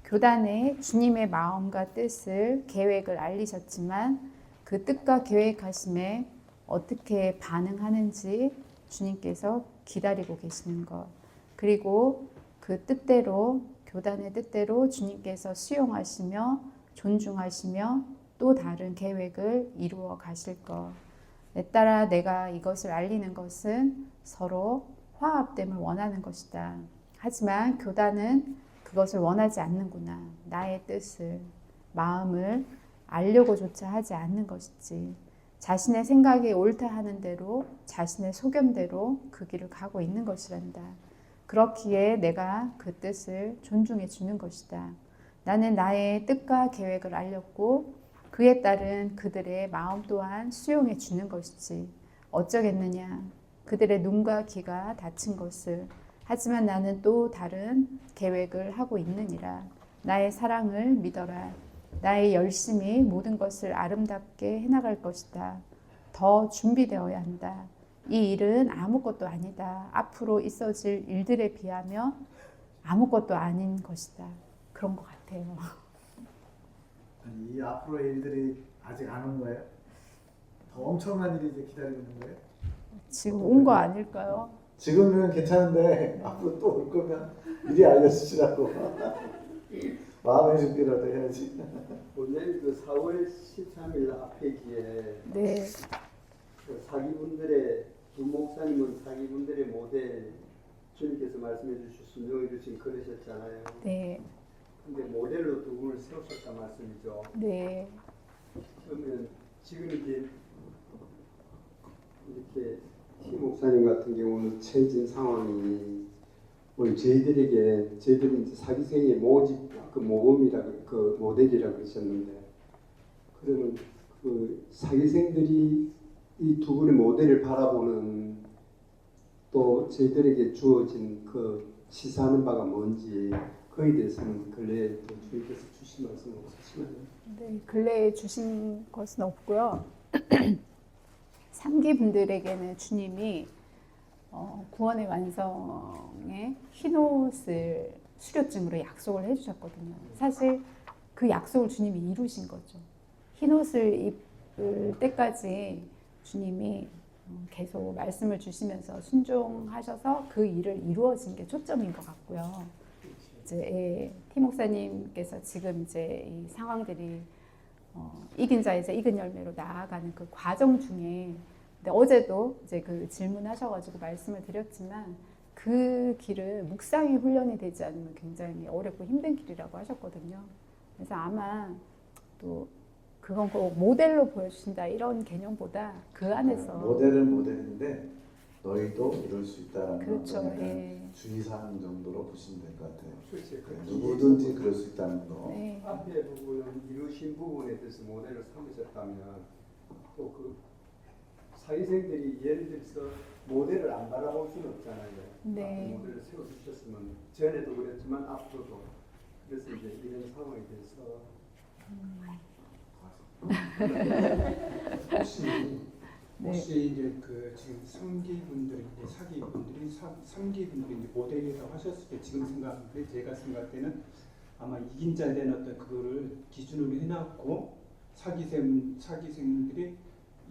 교단에 주님의 마음과 뜻을 계획을 알리셨지만 그 뜻과 계획하심에 어떻게 반응하는지 주님께서 기다리고 계시는 것. 그리고 그 뜻대로 교단의 뜻대로 주님께서 수용하시며 존중하시며 또 다른 계획을 이루어 가실 것. 따라 내가 이것을 알리는 것은 서로 화합됨을 원하는 것이다. 하지만 교단은 그것을 원하지 않는구나. 나의 뜻을, 마음을 알려고조차 하지 않는 것이지. 자신의 생각이 옳다 하는 대로 자신의 소견대로 그 길을 가고 있는 것이란다. 그렇기에 내가 그 뜻을 존중해 주는 것이다. 나는 나의 뜻과 계획을 알렸고 그에 따른 그들의 마음 또한 수용해 주는 것이지. 어쩌겠느냐. 그들의 눈과 귀가 닫힌 것을. 하지만 나는 또 다른 계획을 하고 있느니라. 나의 사랑을 믿어라. 나의 열심히 모든 것을 아름답게 해나갈 것이다. 더 준비되어야 한다. 이 일은 아무것도 아니다. 앞으로 있어질 일들에 비하면 아무것도 아닌 것이다. 그런 것 같아요. 아니, 이 앞으로의 일들이 아직 안 온 거예요? 더 엄청난 일이 이제 기다리고 있는 거예요? 지금 온 거 아닐까요? 지금은 괜찮은데 앞으로 또 올 거면 미리 알려주시라고. 마음의 준비라도 해야지. 원장님 그 4월 13일 앞회기에 네, 그 사기분들의 부목사님은 사기분들의 모델 주님께서 말씀해 주신 너희들 지금 그러셨잖아요. 네, 근데 모델로 두 분을 세우셨단 말씀이죠. 네, 그러면 지금 이제 이렇게 티 목사님 같은 경우는 처해진 상황이 우리 저희들이 이제 사기생의 모집 그 모범이라 그 모델이라 그러셨는데 그러면 그 사기생들이 이 두 분의 모델을 바라보는 또 저희들에게 주어진 그 시사하는 바가 뭔지 그에 대해서는 근래에 또 주님께서 주신 말씀 없으시나요? 네. 근래에 주신 것은 없고요. 3기 분들에게는 주님이 구원의 완성에 흰옷을 수료증으로 약속을 해주셨거든요. 사실 그 약속을 주님이 이루신 거죠. 흰옷을 입을 때까지 주님이 계속 말씀을 주시면서 순종하셔서 그 일을 이루어진 게 초점인 것 같고요. 이제 티 목사님께서 지금 이제 이 상황들이 이긴 자에서 익은 열매로 나아가는 그 과정 중에 근데 어제도 이제 그 질문하셔가지고 말씀을 드렸지만 그 길을 묵상이 훈련이 되지 않으면 굉장히 어렵고 힘든 길이라고 하셨거든요. 그래서 아마 또 그건 꼭 모델로 보여주신다 이런 개념보다 그 안에서 모델은 모델인데 너희도 이룰 수 있다는 그렇죠. 건 예. 주의사항 정도로 보시면 될 것 같아요. 그렇지. 누구든지 그럴 수 있다는 거. 네. 앞에 부분은 이루신 부분에 대해서 모델을 삼으셨다면 또 그 사기생들이 예를 들어서 모델을 안 바라볼 수는 없잖아요. 네. 모델을 세워주셨으면 전에도 그랬지만 앞으로도 그래서 이제 이런 상황에 대해서 혹시 이제 그 지금 상기분들인데 사기분들이 상기분들이 이제 모델이라고 하셨을 때 지금 생각하는데 제가 생각할 때는 아마 이긴 자에 대한 어떤 그거를 기준으로 해놨고 사기생들이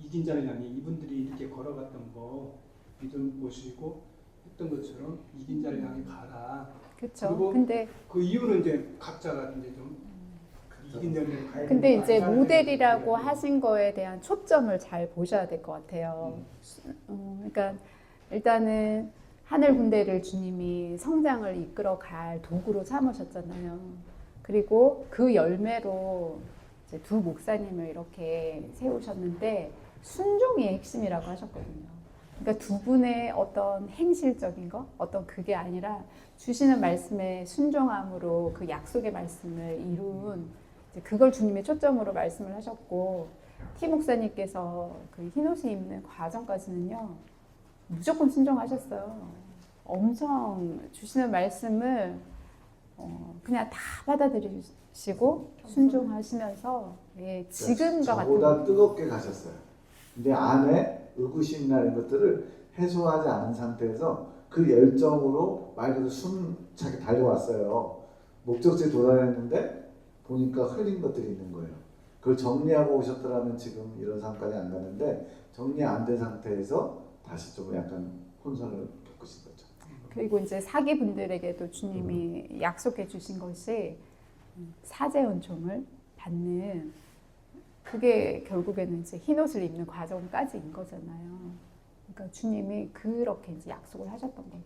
이긴 자를 향해 이분들이 이렇게 걸어갔던 거 믿음 보시고 했던 것처럼 이긴 자를 향해 가라. 그렇죠. 그리고 근데 그 이유는 이제 각자가 이제 좀 이긴 열매를 가야 근데 되는 거 이제 아니야? 모델이라고 하신 거에 대한 초점을 잘 보셔야 될 것 같아요. 그러니까 일단은 하늘 군대를 주님이 성장을 이끌어 갈 도구로 삼으셨잖아요. 그리고 그 열매로 이제 두 목사님을 이렇게 세우셨는데 순종이 핵심이라고 하셨거든요. 그러니까 두 분의 어떤 행실적인 거, 어떤 그게 아니라 주시는 말씀에 순종함으로 그 약속의 말씀을 이룬 이제 그걸 주님의 초점으로 말씀을 하셨고 티 목사님께서 그 흰옷을 입는 과정까지는요 무조건 순종하셨어요. 엄청 주시는 말씀을 그냥 다 받아들이시고 순종하시면서 예, 지금과 저보다 같은 뜨겁게 가셨어요. 근데 안에 의구심이나 이런 것들을 해소하지 않은 상태에서 그 열정으로 말 그대로 숨차게 달려왔어요. 목적지에 도달했는데 보니까 흘린 것들이 있는 거예요. 그걸 정리하고 오셨더라면 지금 이런 상황까지 안 가는데 정리 안 된 상태에서 다시 좀 약간 혼선을 겪으신 거죠. 그리고 이제 사기분들에게도 주님이 약속해 주신 것이 사제 은총을 받는 그게 결국에는 이제 흰옷을 입는 과정까지인 거잖아요. 그러니까 주님이 그렇게 이제 약속을 하셨던 거죠.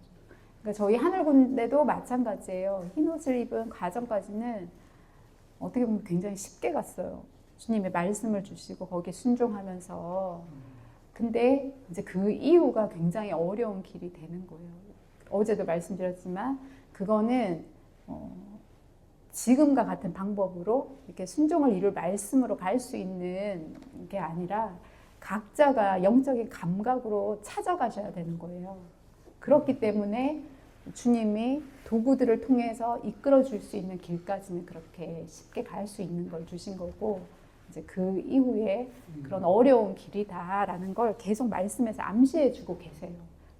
그러니까 저희 하늘군대도 마찬가지예요. 흰옷을 입은 과정까지는 어떻게 보면 굉장히 쉽게 갔어요. 주님의 말씀을 주시고 거기에 순종하면서. 근데 이제 그 이후가 굉장히 어려운 길이 되는 거예요. 어제도 말씀드렸지만 그거는 지금과 같은 방법으로 이렇게 순종을 이룰 말씀으로 갈 수 있는 게 아니라 각자가 영적인 감각으로 찾아가셔야 되는 거예요. 그렇기 때문에 주님이 도구들을 통해서 이끌어 줄 수 있는 길까지는 그렇게 쉽게 갈 수 있는 걸 주신 거고 이제 그 이후에 그런 어려운 길이다라는 걸 계속 말씀에서 암시해 주고 계세요.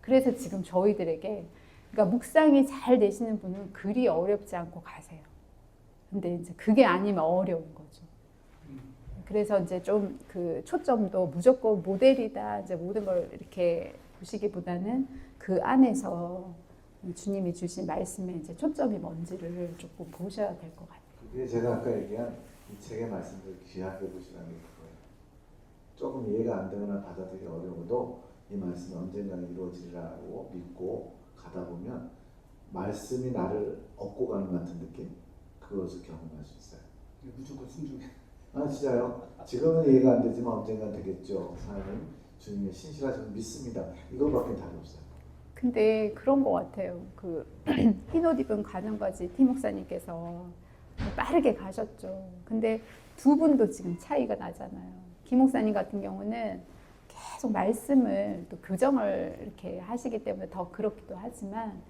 그래서 지금 저희들에게 그러니까 묵상이 잘 되시는 분은 그리 어렵지 않고 가세요. 근데 이제 그게 아니면 어려운 거죠. 그래서 이제 좀 그 초점도 무조건 모델이다 이제 모든 걸 이렇게 보시기보다는 그 안에서 주님이 주신 말씀에 이제 초점이 뭔지를 조금 보셔야 될 것 같아요. 그게 제가 아까 얘기한 이 책의 말씀을 귀하게 보시라는 게 그거예요. 조금 이해가 안 되거나 받아들이기 어려워도 이 말씀이 언젠가는 이루어지리라고 믿고 가다 보면 말씀이 나를 업고 가는 것 같은 느낌? 그것을 경험할 수 있어요. 무조건 순종해. 아 진짜요? 지금은 이해가 안 되지만 언젠간 되겠죠. 하나님 주님의 신실하심을 믿습니다. 이거밖에 답이 없어요. 근데 그런 것 같아요. 그 흰옷 입은 과정까지 티 목사님께서 빠르게 가셨죠. 근데 두 분도 지금 차이가 나잖아요. 김 목사님 같은 경우는 계속 말씀을 또 교정을 이렇게 하시기 때문에 더 그렇기도 하지만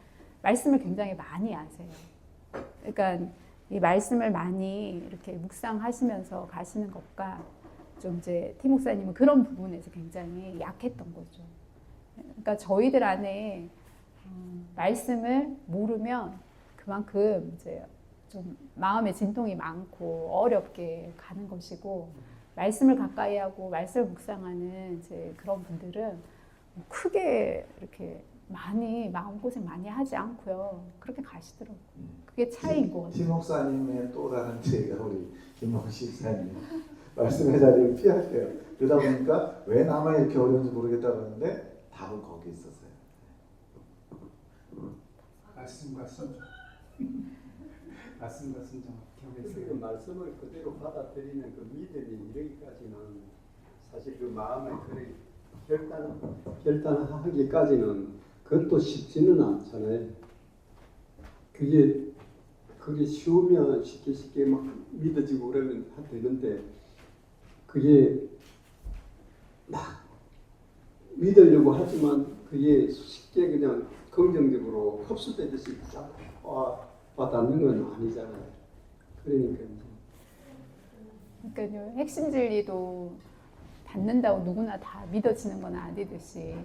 말씀을 굉장히 많이 아세요. 그러니까 이 말씀을 많이 이렇게 묵상하시면서 가시는 것과 좀 이제 티 목사님은 그런 부분에서 굉장히 약했던 거죠. 그러니까 저희들 안에 말씀을 모르면 그만큼 이제 좀 마음의 진통이 많고 어렵게 가는 것이고 말씀을 가까이 하고 말씀을 묵상하는 이제 그런 분들은 크게 이렇게 많이 마음고생 많이 하지 않고요. 그렇게 가시더라고요. 그게 차이인 것 같아요. 티 목사님의 또 다른 죄가 우리 김홍식 사님 말씀의 자리를 피하세요. 그러다 보니까 왜 나만 이렇게 어려운지 모르겠다 그러는데 답은 거기 있었어요. 말씀과 순종. 말씀과 순종. 그 말씀을 그대로 받아들이는 그 믿음이 이르기까지는 사실 그 마음의 그 결단하기까지는 그것도 쉽지는 않잖아요. 그게 쉬우면 쉽게 막 믿어지고 그러면 되는데 그게 막 믿으려고 하지만 그게 쉽게 그냥 긍정적으로 흡수되듯이 쫙 와닿는 건 아니잖아요. 그러니까요. 핵심 진리도 받는다고 누구나 다 믿어지는 건 아니듯이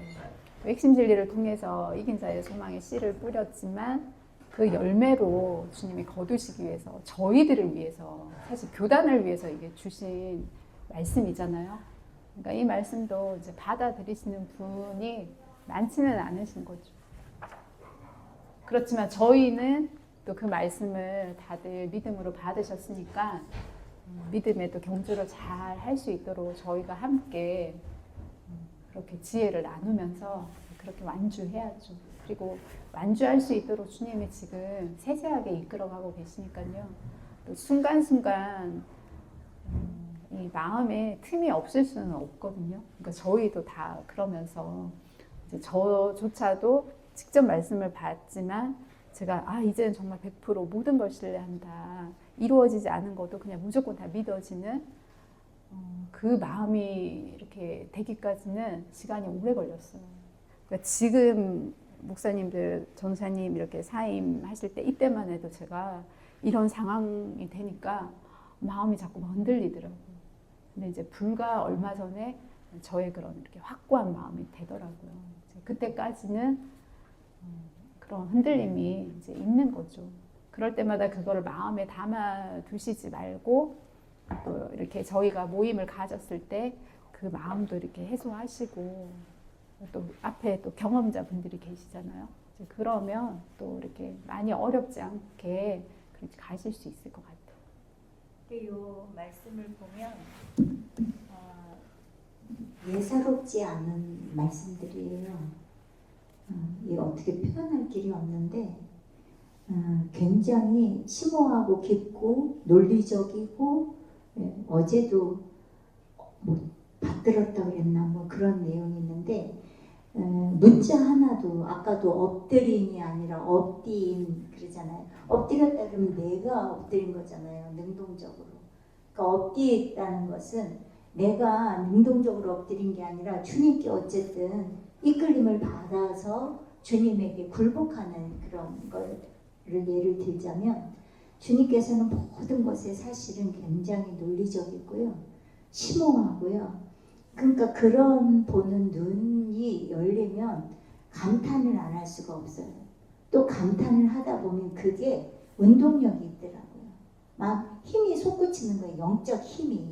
핵심 진리를 통해서 이긴 자의 소망의 씨를 뿌렸지만 그 열매로 주님이 거두시기 위해서 저희들을 위해서 사실 교단을 위해서 이게 주신 말씀이잖아요. 그러니까 이 말씀도 이제 받아들이시는 분이 많지는 않으신 거죠. 그렇지만 저희는 또 그 말씀을 다들 믿음으로 받으셨으니까 믿음의 또 경주를 잘 할 수 있도록 저희가 함께 그렇게 지혜를 나누면서 그렇게 완주해야죠. 그리고 완주할 수 있도록 주님이 지금 세세하게 이끌어가고 계시니까요. 또 순간순간 이 마음에 틈이 없을 수는 없거든요. 그러니까 저희도 다 그러면서 이제 저조차도 직접 말씀을 받지만 제가 이제는 정말 100% 모든 걸 신뢰한다. 이루어지지 않은 것도 그냥 무조건 다 믿어지는 그 마음이 이렇게 되기까지는 시간이 오래 걸렸어요. 그러니까 지금 목사님들, 전사님 이렇게 사임하실 때 이때만 해도 제가 이런 상황이 되니까 마음이 자꾸 흔들리더라고요. 근데 이제 불과 얼마 전에 저의 그런 이렇게 확고한 마음이 되더라고요. 그때까지는 그런 흔들림이 이제 있는 거죠. 그럴 때마다 그거를 마음에 담아 두시지 말고 또 이렇게 저희가 모임을 가졌을 때 그 마음도 이렇게 해소하시고 또 앞에 또 경험자분들이 계시잖아요. 그러면 또 이렇게 많이 어렵지 않게 그렇게 가실 수 있을 것 같아요. 이 말씀을 보면 예사롭지 않은 말씀들이에요. 이게 어떻게 표현할 길이 없는데 굉장히 심오하고 깊고 논리적이고 어제도 뭐 받들었다 그랬나 뭐 그런 내용이 있는데 문자 하나도 아까도 엎드림이 아니라 엎디임 그러잖아요. 엎드렸다 그러면 내가 엎드린 거잖아요. 능동적으로. 그러니까 엎디있다는 것은 내가 능동적으로 엎드린 게 아니라 주님께 어쨌든 이끌림을 받아서 주님에게 굴복하는 그런 거를 예를 들자면 주님께서는 모든 것에 사실은 굉장히 논리적이고요. 심오하고요. 그러니까 그런 보는 눈이 열리면 감탄을 안 할 수가 없어요. 또 감탄을 하다 보면 그게 운동력이 있더라고요. 막 힘이 솟구치는 거예요. 영적 힘이.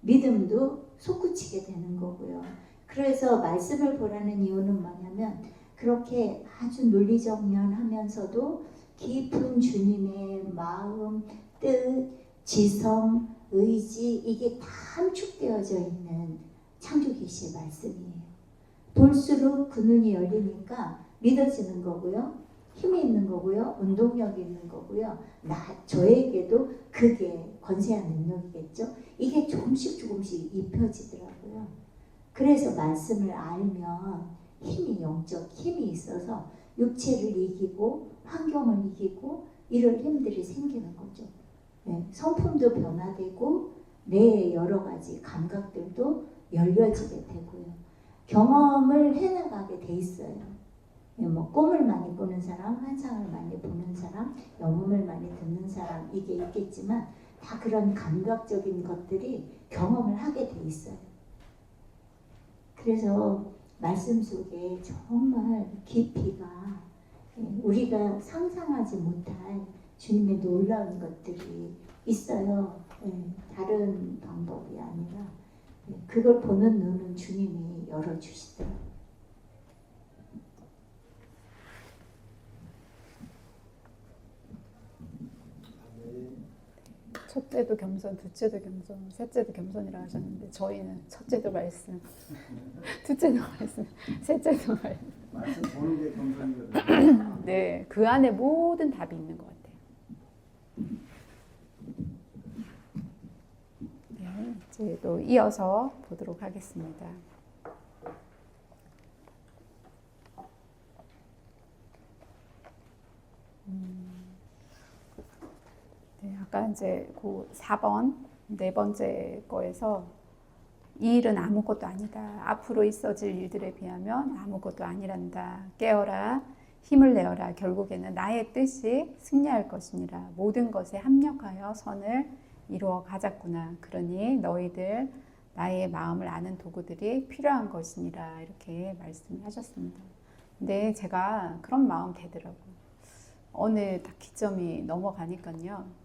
믿음도 솟구치게 되는 거고요. 그래서 말씀을 보라는 이유는 뭐냐면 그렇게 아주 논리적 면 하면서도 깊은 주님의 마음, 뜻, 지성, 의지 이게 다 함축되어져 있는 창조계시의 말씀이에요. 볼수록 그 눈이 열리니까 믿어지는 거고요. 힘이 있는 거고요. 운동력이 있는 거고요. 저에게도 그게 권세한 능력이겠죠. 이게 조금씩 입혀지더라고요. 그래서 말씀을 알면 영적 힘이 있어서 육체를 이기고 환경을 이기고 이런 힘들이 생기는 거죠. 성품도 변화되고 내 여러 가지 감각들도 열려지게 되고요. 경험을 해나가게 돼 있어요. 뭐 꿈을 많이 꾸는 사람, 환상을 많이 보는 사람, 영음을 많이 듣는 사람 이게 있겠지만 다 그런 감각적인 것들이 경험을 하게 돼 있어요. 그래서 말씀 속에 정말 깊이가 우리가 상상하지 못할 주님의 놀라운 것들이 있어요. 다른 방법이 아니라 그걸 보는 눈은 주님이 열어주시더라고요. 첫째도 겸손, 둘째도 겸손, 셋째도 겸손이라 하셨는데 저희는 첫째도 말씀, 둘째도 말씀, 셋째도 말씀. 말씀 보는 게 겸손이거든요. 네, 그 안에 모든 답이 있는 것 같아요. 네, 이제 또 이어서 보도록 하겠습니다. 네, 아까 이제 그 4번, 네 번째 거에서 이 일은 아무것도 아니다. 앞으로 있어질 일들에 비하면 아무것도 아니란다. 깨어라, 힘을 내어라. 결국에는 나의 뜻이 승리할 것이니라. 모든 것에 합력하여 선을 이루어 가자꾸나. 그러니 너희들 나의 마음을 아는 도구들이 필요한 것이니라. 이렇게 말씀을 하셨습니다. 근데 제가 그런 마음 되더라고요. 어느 딱 기점이 넘어가니까요.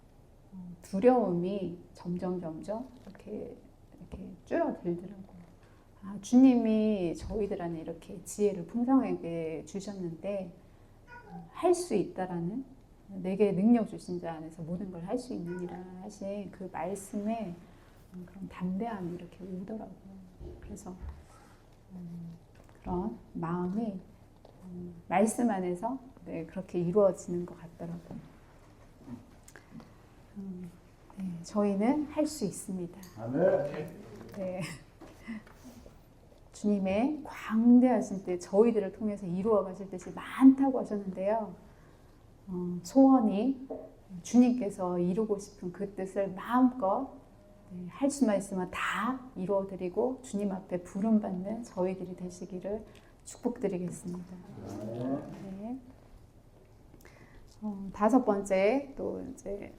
두려움이 점점 이렇게 줄어들더라고요. 주님이 저희들 안에 이렇게 지혜를 풍성하게 주셨는데 할 수 있다라는 내게 능력 주신 자 안에서 모든 걸 할 수 있느니라 하신 그 말씀에 그런 담대함이 이렇게 오더라고요. 그래서 그런 마음이 말씀 안에서 네, 그렇게 이루어지는 것 같더라고요. 네, 저희는 할 수 있습니다. 아멘. 네. 주님의 광대하신 뜻 저희들을 통해서 이루어 가실 뜻이 많다고 하셨는데요. 소원이 주님께서 이루고 싶은 그 뜻을 마음껏 할 수만 있으면 다 이루어드리고 주님 앞에 부름받는 저희들이 되시기를 축복드리겠습니다. 네. 다섯 번째 또 이제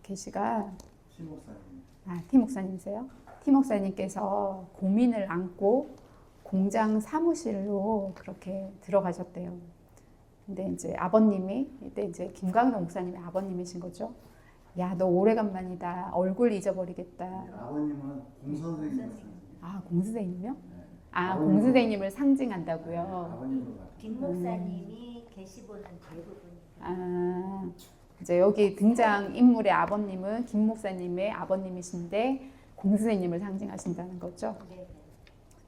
계시가 신 목사님. 티 목사님이세요? 티 목사님께서 고민을 안고 공장 사무실로 그렇게 들어가셨대요. 근데 이제 아버님이 이때 이제 김광동 목사님의 아버님이신 거죠. 야, 너 오래간만이다. 얼굴 잊어버리겠다. 아버님은 공선생님. 공수생님이요? 네. 공수생님을 아버님으로 상징한다고요. 아버님으로 같은. 김 목사님이 계시보는 대부분 이제 여기 등장 인물의 아버님은 김 목사님의 아버님이신데 공수생님을 상징하신다는 거죠. 네.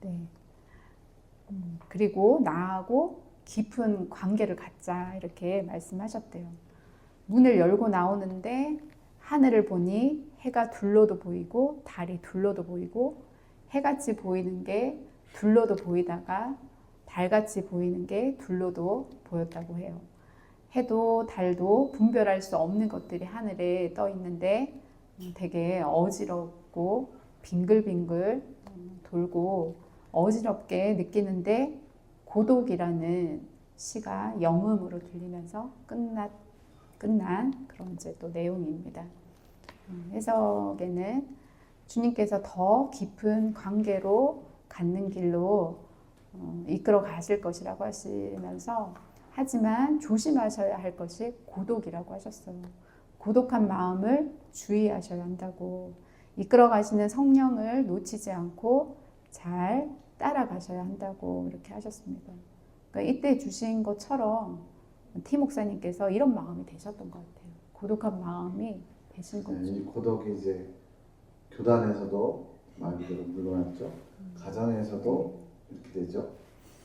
네. 그리고 나하고 깊은 관계를 갖자 이렇게 말씀하셨대요. 문을 열고 나오는데 하늘을 보니 해가 둘러도 보이고 달이 둘러도 보이고 해같이 보이는 게 둘러도 보이다가 달같이 보이는 게 둘러도 보였다고 해요. 해도 달도 분별할 수 없는 것들이 하늘에 떠 있는데 되게 어지럽고 빙글빙글 돌고 어지럽게 느끼는데 고독이라는 시가 영음으로 들리면서 끝난 그런 이제 또 내용입니다. 해석에는 주님께서 더 깊은 관계로 갖는 길로 이끌어 가실 것이라고 하시면서 하지만 조심하셔야 할 것이 고독이라고 하셨어요. 고독한 마음을 주의하셔야 한다고 이끌어 가시는 성령을 놓치지 않고 잘 따라가셔야 한다고 이렇게 하셨습니다. 그러니까 이때 주신 것처럼 티 목사님께서 이런 마음이 되셨던 것 같아요. 고독한 마음이 되신 거죠. 이 고독이 이제 교단에서도 말 그대로 물러났죠. 가정에서도 이렇게 되죠.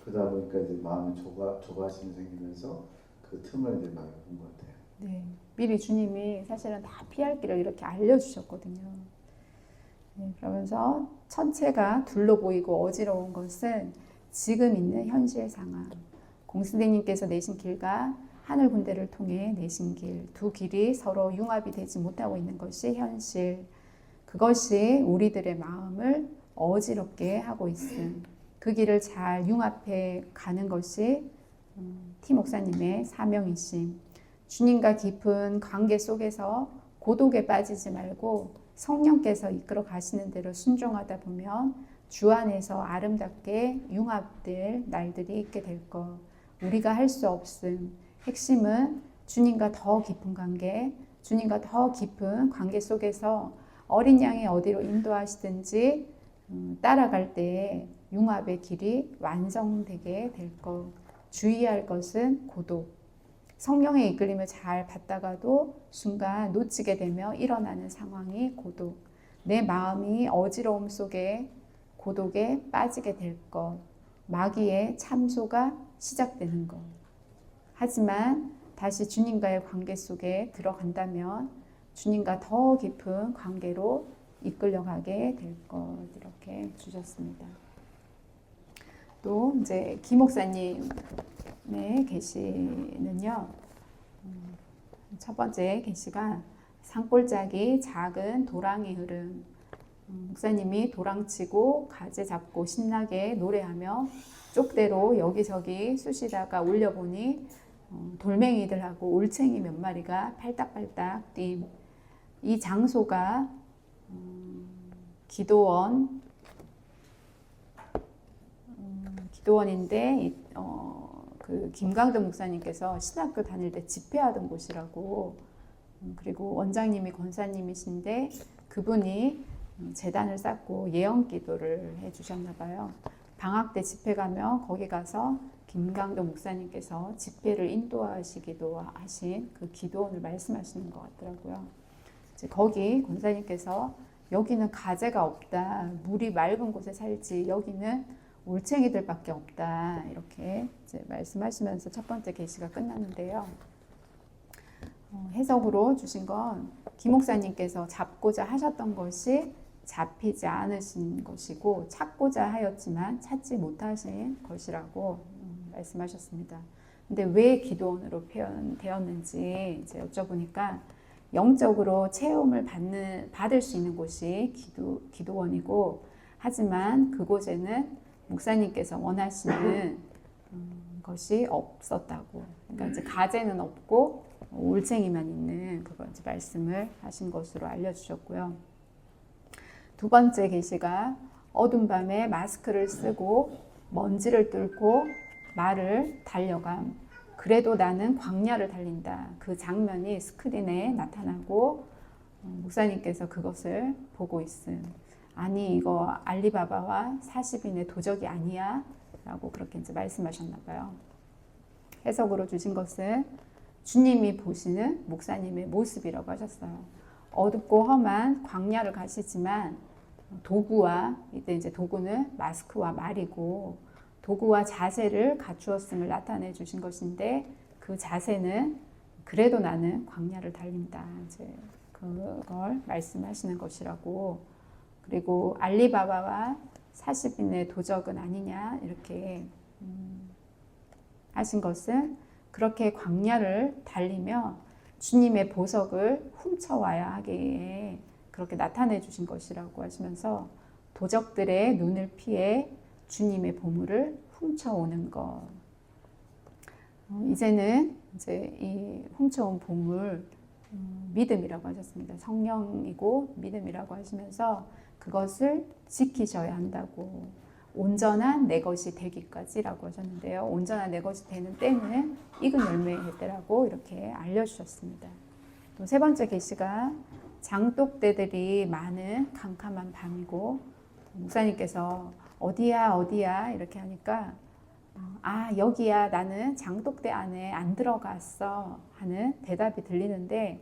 그러다 보니까 이제 마음이 조바심이 생기면서 그 틈을 이제 많이 본 것 같아요. 네, 미리 주님이 사실은 다 피할 길을 이렇게 알려주셨거든요. 네, 그러면서 천체가 둘러 보이고 어지러운 것은 지금 있는 현실 상황, 공수대님께서 내신 길과 하늘 군대를 통해 내신 길, 두 길이 서로 융합이 되지 못하고 있는 것이 현실. 그것이 우리들의 마음을 어지럽게 하고 있음. 그 길을 잘 융합해 가는 것이 티 목사님의 사명이심. 주님과 깊은 관계 속에서 고독에 빠지지 말고 성령께서 이끌어 가시는 대로 순종하다 보면 주 안에서 아름답게 융합될 날들이 있게 될 것. 우리가 할 수 없음. 핵심은 주님과 더 깊은 관계, 주님과 더 깊은 관계 속에서 어린 양이 어디로 인도하시든지 따라갈 때에 융합의 길이 완성되게 될 것. 주의할 것은 고독. 성령의 이끌림을 잘 받다가도 순간 놓치게 되며 일어나는 상황이 고독. 내 마음이 어지러움 속에 고독에 빠지게 될 것. 마귀의 참소가 시작되는 것. 하지만 다시 주님과의 관계 속에 들어간다면 주님과 더 깊은 관계로 이끌려가게 될 것. 이렇게 주셨습니다. 또 이제 김 목사님의 계시는요. 첫 번째 계시가 산골짜기 작은 도랑이 흐름. 목사님이 도랑치고 가재 잡고 신나게 노래하며 쪽대로 여기저기 쑤시다가 올려보니 돌멩이들하고 올챙이 몇 마리가 팔딱팔딱 뛴. 이 장소가 기도원인데 그 김광덕 목사님께서 신학교 다닐 때 집회하던 곳이라고. 그리고 원장님이 권사님이신데 그분이 제단을 쌓고 예언 기도를 해주셨나 봐요. 방학 때 집회 가면 거기 가서 김강도 목사님께서 집회를 인도하시기도 하신 그 기도원을 말씀하시는 것 같더라고요. 이제 거기 권사님께서 여기는 가재가 없다, 물이 맑은 곳에 살지 여기는 올챙이들밖에 없다, 이렇게 이제 말씀하시면서 첫 번째 계시가 끝났는데요. 해석으로 주신 건 김 목사님께서 잡고자 하셨던 것이 잡히지 않으신 것이고 찾고자 하였지만 찾지 못하신 것이라고 말씀하셨습니다. 근데 왜 기도원으로 표현되었는지 이제 여쭤보니까 영적으로 체험을 받을 수 있는 곳이 기도원이고, 하지만 그곳에는 목사님께서 원하시는 것이 없었다고. 그러니까 이제 가재는 없고 올챙이만 있는 그걸 이제 말씀을 하신 것으로 알려주셨고요. 두 번째 계시가 어두운 밤에 마스크를 쓰고 먼지를 뚫고 말을 달려감. 그래도 나는 광야를 달린다. 그 장면이 스크린에 나타나고 목사님께서 그것을 보고 있음. 아니 이거 알리바바와 40인의 도적이 아니야? 라고 그렇게 이제 말씀하셨나 봐요. 해석으로 주신 것은 주님이 보시는 목사님의 모습이라고 하셨어요. 어둡고 험한 광야를 가시지만 도구와, 이때 이제 도구는 마스크와 말이고 도구와 자세를 갖추었음을 나타내 주신 것인데, 그 자세는 그래도 나는 광야를 달린다, 이제 그걸 말씀하시는 것이라고. 그리고 알리바바와 40인의 도적은 아니냐 이렇게 하신 것은 그렇게 광야를 달리며 주님의 보석을 훔쳐와야 하기에 그렇게 나타내 주신 것이라고 하시면서 도적들의 눈을 피해 주님의 보물을 훔쳐오는 것. 이제는 이제 이 훔쳐온 보물, 믿음이라고 하셨습니다. 성령이고 믿음이라고 하시면서 그것을 지키셔야 한다고. 온전한 내 것이 되기까지라고 하셨는데요. 온전한 내 것이 되는 때는 익은 열매의 때라고 이렇게 알려주셨습니다. 또 세 번째 계시가 장독대들이 많은 캄캄한 밤이고, 목사님께서 어디야 어디야 이렇게 하니까 아 여기야, 나는 장독대 안에 안 들어갔어 하는 대답이 들리는데,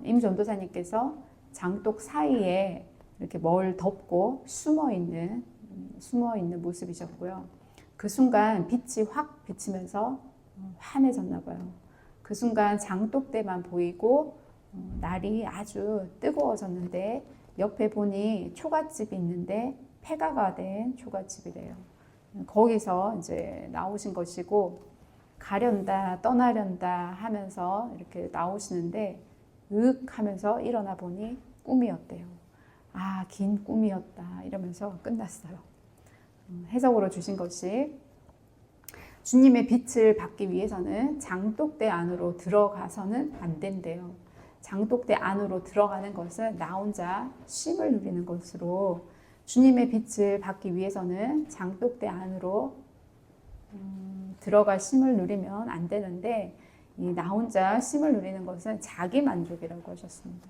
임 전도사님께서 장독 사이에 이렇게 뭘 덮고 숨어 있는 모습이셨고요. 그 순간 빛이 확 비치면서 환해졌나 봐요. 그 순간 장독대만 보이고 날이 아주 뜨거워졌는데, 옆에 보니 초가집이 있는데 폐가가 된 초가집이래요. 거기서 이제 나오신 것이고, 가련다 떠나련다 하면서 이렇게 나오시는데 윽 하면서 일어나 보니 꿈이었대요. 아, 긴 꿈이었다 이러면서 끝났어요. 해석으로 주신 것이 주님의 빛을 받기 위해서는 장독대 안으로 들어가서는 안 된대요. 장독대 안으로 들어가는 것은 나 혼자 쉼을 누리는 것으로, 주님의 빛을 받기 위해서는 장독대 안으로 들어가 쉼을 누리면 안 되는데, 이 나 혼자 쉼을 누리는 것은 자기 만족이라고 하셨습니다.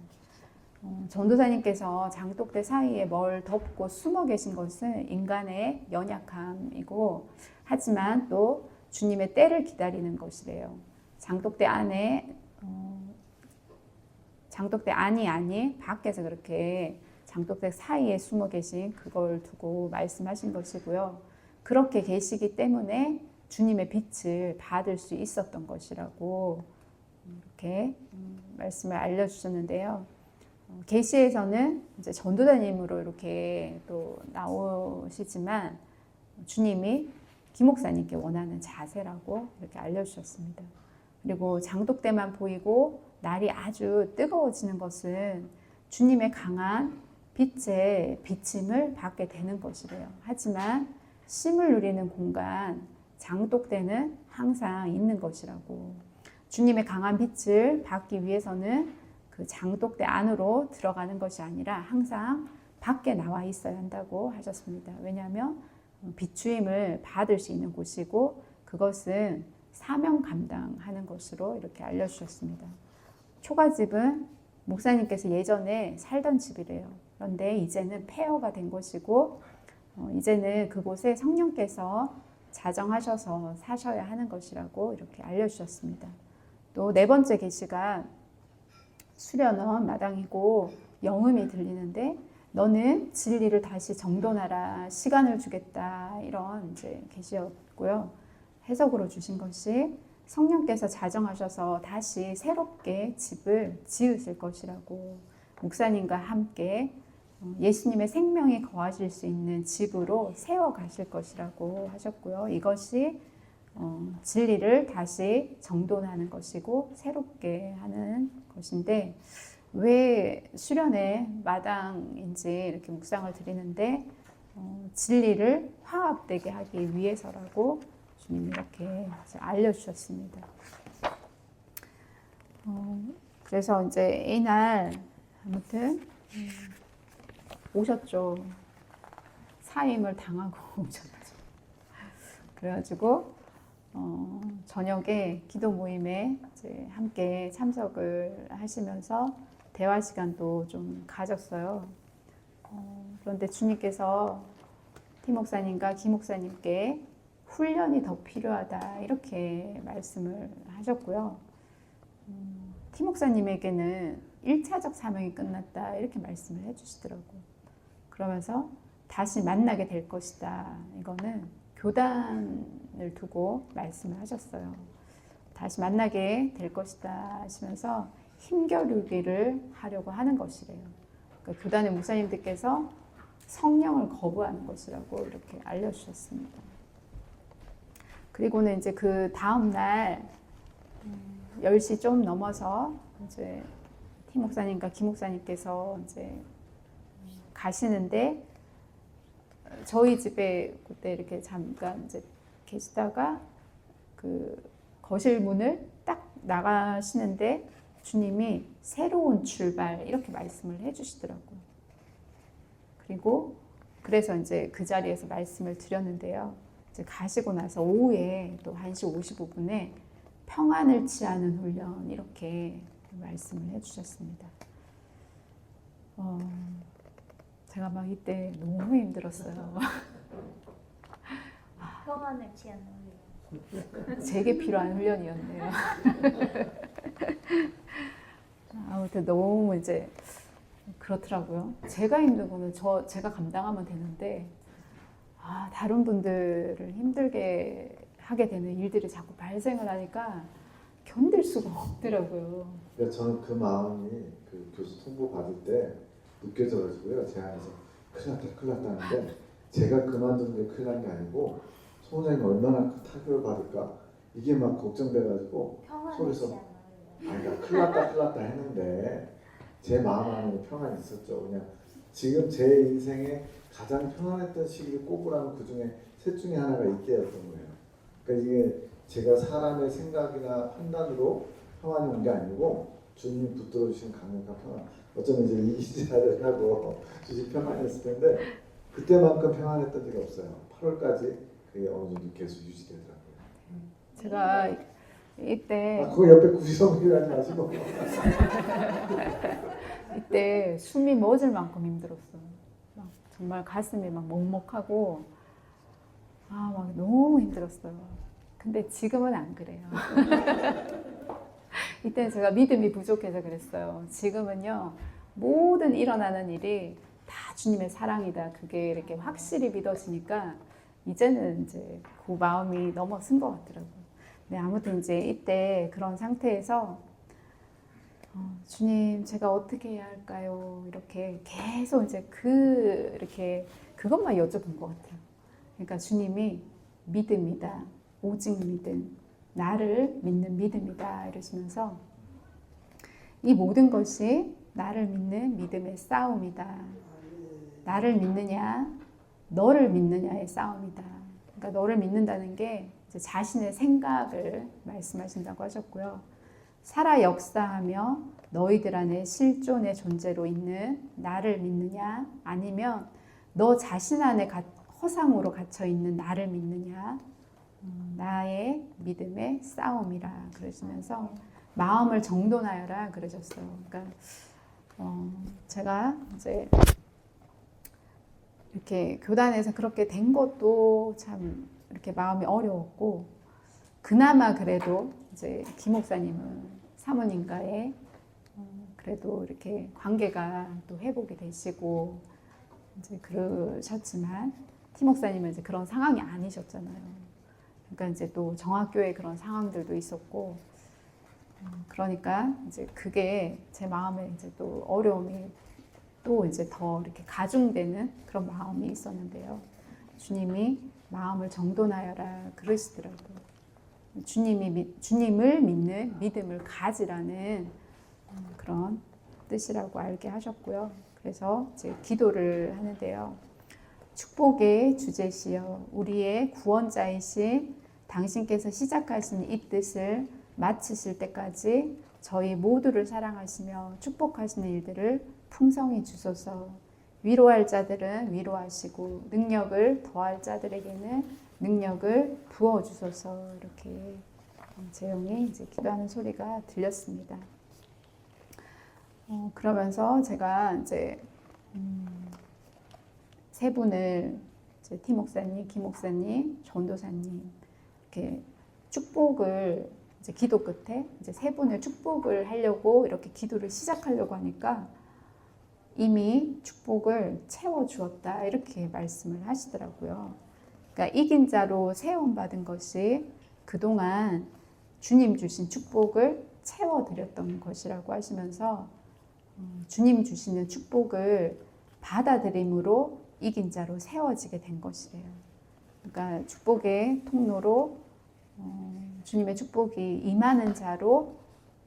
전도사님께서 장독대 사이에 뭘 덮고 숨어 계신 것은 인간의 연약함이고, 하지만 또 주님의 때를 기다리는 것이래요. 장독대 안에 장독대 안이 아닌 밖에서 그렇게 장독대 사이에 숨어 계신 그걸 두고 말씀하신 것이고요. 그렇게 계시기 때문에 주님의 빛을 받을 수 있었던 것이라고 이렇게 말씀을 알려주셨는데요. 계시에서는 이제 전도사님으로 이렇게 또 나오시지만 주님이 김 목사님께 원하는 자세라고 이렇게 알려주셨습니다. 그리고 장독대만 보이고 날이 아주 뜨거워지는 것은 주님의 강한 빛의 비침을 받게 되는 것이래요. 하지만 쉼을 누리는 공간, 장독대는 항상 있는 것이라고. 주님의 강한 빛을 받기 위해서는 그 장독대 안으로 들어가는 것이 아니라 항상 밖에 나와 있어야 한다고 하셨습니다. 왜냐하면 비추임을 받을 수 있는 곳이고, 그것은 사명 감당하는 것으로 이렇게 알려주셨습니다. 초가집은 목사님께서 예전에 살던 집이래요. 그런데 이제는 폐허가 된 것이고, 이제는 그곳에 성령께서 자정하셔서 사셔야 하는 것이라고 이렇게 알려주셨습니다. 또 네 번째 계시가 수련원 마당이고 영음이 들리는데 너는 진리를 다시 정돈하라 시간을 주겠다 이런 이제 계시였고요. 해석으로 주신 것이 성령께서 자정하셔서 다시 새롭게 집을 지으실 것이라고 목사님과 함께 예수님의 생명이 거하실 수 있는 집으로 세워 가실 것이라고 하셨고요. 이것이 진리를 다시 정돈하는 것이고 새롭게 하는 것인데 왜 수련회 마당인지 이렇게 묵상을 드리는데 진리를 화합되게 하기 위해서라고 주님이 이렇게 알려주셨습니다. 그래서 이제 이날 아무튼 오셨죠. 사임을 당하고 오셨죠. 그래가지고 저녁에 기도 모임에 이제 함께 참석을 하시면서 대화 시간도 좀 가졌어요. 그런데 주님께서 티 목사님과 기 목사님께 훈련이 더 필요하다 이렇게 말씀을 하셨고요. 티 목사님에게는 1차적 사명이 끝났다 이렇게 말씀을 해주시더라고요. 그러면서 다시 만나게 될 것이다. 이거는 교단을 두고 말씀을 하셨어요. 다시 만나게 될 것이다 하시면서 힘겨루기를 하려고 하는 것이래요. 그러니까 교단의 목사님들께서 성령을 거부하는 것이라고 이렇게 알려주셨습니다. 그리고는 이제 그 다음 날 10시 좀 넘어서 이제 티 목사님과 기 목사님께서 이제 가시는데 저희 집에 그때 이렇게 잠깐 이제 계시다가 그 거실 문을 딱 나가시는데 주님이 새로운 출발 이렇게 말씀을 해주시더라고요. 그리고 그래서 이제 그 자리에서 말씀을 드렸는데요. 이제 가시고 나서 오후에 또 1시 55분에 평안을 취하는 훈련 이렇게 말씀을 해주셨습니다. 제가 막 이때 너무 힘들었어요. 평안을 취하는 훈련. 제게 필요한 훈련이었네요. 아무튼 너무 이제 그렇더라고요. 제가 힘든 거는 제가 감당하면 되는데 다른 분들을 힘들게 하게 되는 일들이 자꾸 발생을 하니까 견딜 수가 없더라고요. 그러니까 저는 그 마음이 그 교수 통보 받을 때 느껴져가지고요. 제 안에서 큰일 났다 하는데 제가 그만두는 게 큰일 난 게 아니고 소장님이 얼마나 큰 타격을 받을까 이게 막 걱정돼가지고 평안을 속에서 취하는 훈련. 그러니까 큰일 났다 했는데 제 마음 안에 평안이 있었죠. 그냥 지금 제 인생에 가장 편안했던 시기를 꼽으라면 그 중에 셋 중에 하나가 이때였던 거예요. 그러니까 이게 제가 사람의 생각이나 판단으로 평안이 온 게 아니고 주님이 붙들어 주신 강력한 평안. 어쩌면 이제 이기자를 하고 주신 평안이었을 텐데 그때만큼 평안했던 적이 없어요. 8월까지 그게 어느 정도 계속 유지되더라고요. 제가 이때 그거 옆에 구시성이라지 마시고. 이때 숨이 멎을 만큼 힘들었어요. 막 정말 가슴이 막 먹먹하고 막 너무 힘들었어요. 근데 지금은 안 그래요. 이때는 제가 믿음이 부족해서 그랬어요. 지금은요 모든 일어나는 일이 다 주님의 사랑이다. 그게 이렇게 확실히 믿어지니까 이제는 이제 그 마음이 넘어선 것 같더라고요. 네, 아무튼 이제 이때 그런 상태에서 주님 제가 어떻게 해야 할까요? 이렇게 계속 이제 이렇게 그것만 여쭤본 것 같아요. 그러니까 주님이 믿음이다. 오직 믿음. 나를 믿는 믿음이다. 이러시면서 이 모든 것이 나를 믿는 믿음의 싸움이다. 나를 믿느냐, 너를 믿느냐의 싸움이다. 그러니까 너를 믿는다는 게 이제 자신의 생각을 말씀하신다고 하셨고요. 살아 역사하며 너희들 안에 실존의 존재로 있는 나를 믿느냐 아니면 너 자신 안에 허상으로 갇혀 있는 나를 믿느냐 나의 믿음의 싸움이라 그러시면서 마음을 정돈하여라 그러셨어요. 그러니까 제가 이제 이렇게 교단에서 그렇게 된 것도 참 이렇게 마음이 어려웠고, 그나마 그래도 이제 김 목사님은 사모님과의 그래도 이렇게 관계가 또 회복이 되시고 이제 그러셨지만, 팀 목사님은 이제 그런 상황이 아니셨잖아요. 그러니까 이제 또 정학교에 그런 상황들도 있었고, 그러니까 이제 그게 제 마음에 이제 또 어려움이 또 이제 더 이렇게 가중되는 그런 마음이 있었는데요. 주님이 마음을 정돈하여라 그러시더라고요. 주님을 믿는 믿음을 가지라는 그런 뜻이라고 알게 하셨고요. 그래서 이제 기도를 하는데요. 축복의 주제시여 우리의 구원자이신 당신께서 시작하신 이 뜻을 마치실 때까지 저희 모두를 사랑하시며 축복하시는 일들을 풍성히 주소서. 위로할 자들은 위로하시고 능력을 더할 자들에게는 능력을 부어 주소서. 이렇게 재영이 이제 기도하는 소리가 들렸습니다. 그러면서 제가 이제 세 분을 이제 팀 목사님, 김 목사님, 전도사님 이렇게 축복을 이제 기도 끝에 이제 세 분을 축복을 하려고 이렇게 기도를 시작하려고 하니까 이미 축복을 채워 주었다 이렇게 말씀을 하시더라고요. 그러니까 이긴 자로 세움 받은 것이 그동안 주님 주신 축복을 채워 드렸던 것이라고 하시면서 주님 주시는 축복을 받아들임으로 이긴 자로 세워지게 된 것이래요. 그러니까 축복의 통로로 주님의 축복이 임하는 자로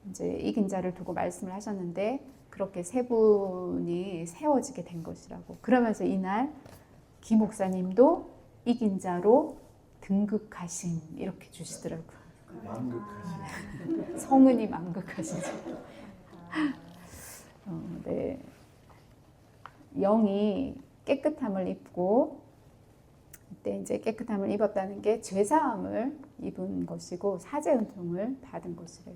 이제 이긴 자를 두고 말씀을 하셨는데 그렇게 세 분이 세워지게 된 것이라고. 그러면서 이날 김 목사님도 이긴 자로 등극하심 이렇게 주시더라고요. 만극하시. 성은이 만극하시죠. 네. 영이 깨끗함을 입고 그때 이제 깨끗함을 입었다는 게 죄사함을 입은 것이고 사죄 은총을 받은 것이래요.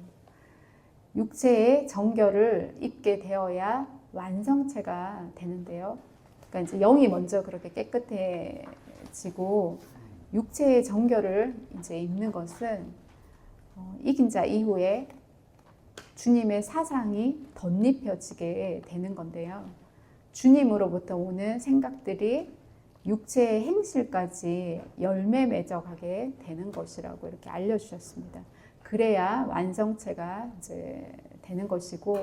육체의 정결을 입게 되어야 완성체가 되는데요. 그러니까 이제 영이 먼저 그렇게 깨끗해지고 육체의 정결을 이제 입는 것은 이긴 자 이후에 주님의 사상이 덧입혀지게 되는 건데요. 주님으로부터 오는 생각들이 육체의 행실까지 열매 맺어가게 되는 것이라고 이렇게 알려주셨습니다. 그래야 완성체가 이제 되는 것이고,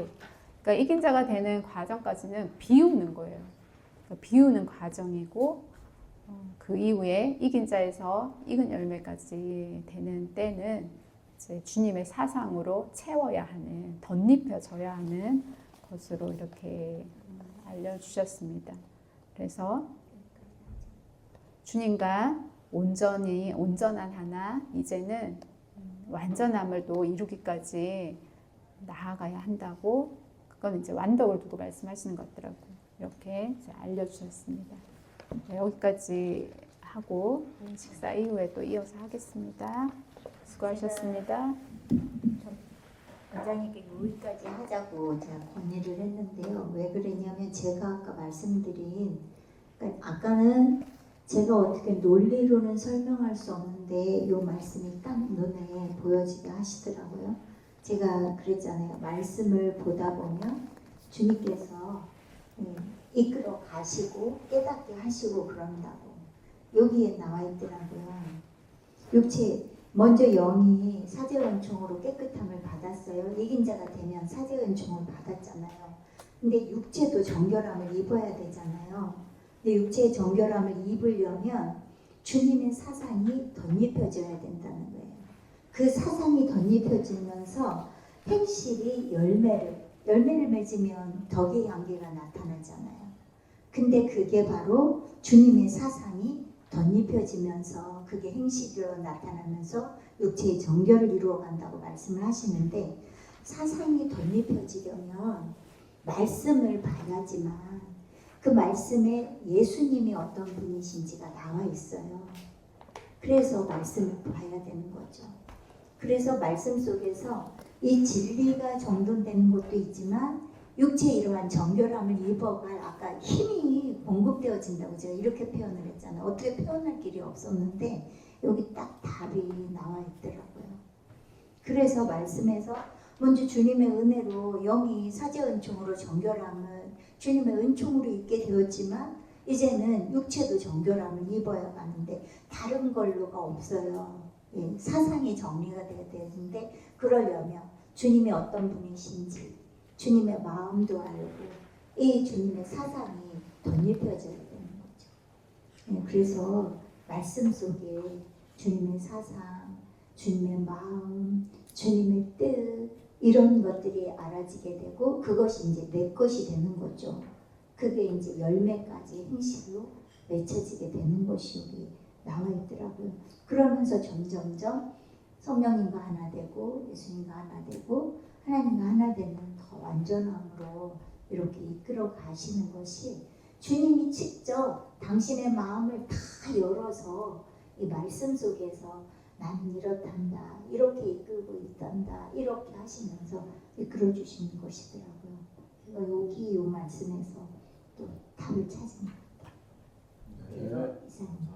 그러니까 이긴 자가 되는 과정까지는 비우는 거예요. 그러니까 비우는 과정이고, 그 이후에 이긴 자에서 익은 열매까지 되는 때는 이제 주님의 사상으로 채워야 하는, 덧입혀져야 하는 것으로 이렇게 알려주셨습니다. 그래서 주님과 온전한 하나, 이제는 완전함을 또 이루기까지 나아가야 한다고, 그건 이제 완덕을 두고 말씀하시는 것 같더라고요. 이렇게 이제 알려주셨습니다. 네, 여기까지 하고 식사 이후에 또 이어서 하겠습니다. 수고하셨습니다. 원장님께 여기까지 하자고 제가 건의를 했는데요. 왜 그랬냐면 제가 아까 말씀드린, 그러니까 아까는 제가 어떻게 논리로는 설명할 수 없는데 이 말씀이 딱 눈에 보여지게 하시더라고요. 제가 그랬잖아요. 말씀을 보다 보면 주님께서 이끌어 가시고 깨닫게 하시고 그런다고 여기에 나와 있더라고요. 육체 먼저 영이 사죄은총으로 깨끗함을 받았어요. 이긴 자가 되면 사죄은총을 받았잖아요. 근데 육체도 정결함을 입어야 되잖아요. 근데 육체의 정결함을 입으려면 주님의 사상이 덧입혀져야 된다는 거예요. 그 사상이 덧입혀지면서 행실이 열매를 맺으면 덕의 향기가 나타나잖아요. 근데 그게 바로 주님의 사상이 덧입혀지면서 그게 행실로 나타나면서 육체의 정결을 이루어간다고 말씀을 하시는데, 사상이 덧입혀지려면 말씀을 봐야지만 그 말씀에 예수님이 어떤 분이신지가 나와 있어요. 그래서 말씀을 봐야 되는 거죠. 그래서 말씀 속에서 이 진리가 정돈되는 것도 있지만 육체에 이러한 정결함을 입어갈 아까 힘이 공급되어진다고 제가 이렇게 표현을 했잖아요. 어떻게 표현할 길이 없었는데 여기 딱 답이 나와 있더라고요. 그래서 말씀에서 먼저 주님의 은혜로 영이 사제 은총으로 정결함은 주님의 은총으로 있게 되었지만 이제는 육체도 정결함을 입어야 하는데 다른 걸로가 없어요. 예, 사상이 정리가 돼야 되는데 그러려면 주님이 어떤 분이신지 주님의 마음도 알고 이 주님의 사상이 덧입혀져야 되는 거죠. 예, 그래서 말씀 속에 주님의 사상, 주님의 마음, 주님의 뜻 이런 것들이 알아지게 되고 그것이 이제 내 것이 되는 거죠. 그게 이제 열매까지 행실로 맺혀지게 되는 것이 여기 나와 있더라고요. 그러면서 점점점 성령님과 하나 되고 예수님과 하나 되고 하나님과 하나 되는 더 완전함으로 이렇게 이끌어 가시는 것이 주님이 직접 당신의 마음을 다 열어서 이 말씀 속에서 나는 이렇단다, 이렇게 이끌고 있단다, 이렇게 하시면서 이끌어 주시는 것이더라고요. 여기 이 말씀에서 또 답을 찾은 것 같아요. 이상입니다.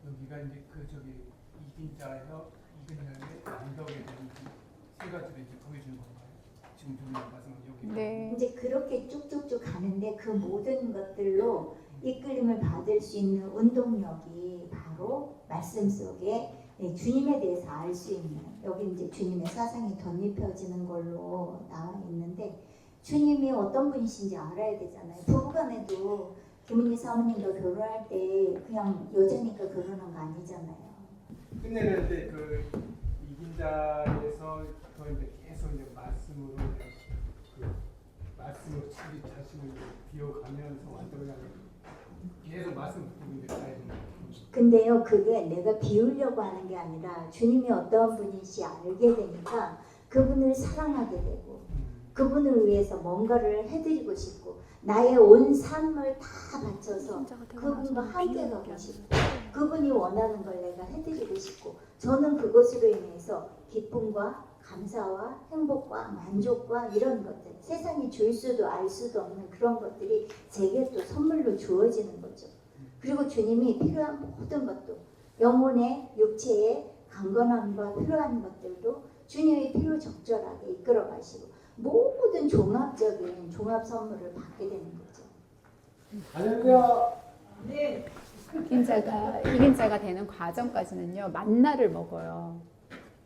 여기가 이제 그 저기 이긴 자에서 이긴 자의 양덕에 대한 세 가지를 이제 보여주는 건가요? 지금 주님 말씀은 여기. 네. 이제 그렇게 쭉쭉쭉 가는데 그 모든 것들로 이끌림을 받을 수 있는 운동력이 바로 말씀 속에 주님에 대해서 알 수 있는 여기 이제 주님의 사상이 덧입혀지는 걸로 나와 있는데 주님이 어떤 분이신지 알아야 되잖아요. 부부간에도 김은희 사모님과 결혼할 때 그냥 여자니까 결혼한 거 아니잖아요. 끝내는 때그 이긴 자에서 더 이제 계속 이제 말씀으로 그 말씀으로 자기 자신을 이제 비워가면서 만들어가는 계속 말씀 듣고 이제 가야 되는 거예요. 근데요, 그게 내가 비우려고 하는 게 아니라 주님이 어떤 분인지 알게 되니까 그분을 사랑하게 되고 그분을 위해서 뭔가를 해드리고 싶고 나의 온 삶을 다 바쳐서 그분과 함께 가고 싶고 그분이 원하는 걸 내가 해드리고 싶고 저는 그것으로 인해서 기쁨과 감사와 행복과 만족과 이런 것들 세상이 줄 수도 알 수도 없는 그런 것들이 제게 또 선물로 주어지는 거죠. 그리고 주님이 필요한 모든 것도 영혼의 육체의 강건함과 필요한 것들도 주님이 필요 적절하게 이끌어 가시고 모든 종합적인 종합 선물을 받게 되는 거죠. 할렐루야. 이긴 자가 되는 과정까지는요, 만나를 먹어요.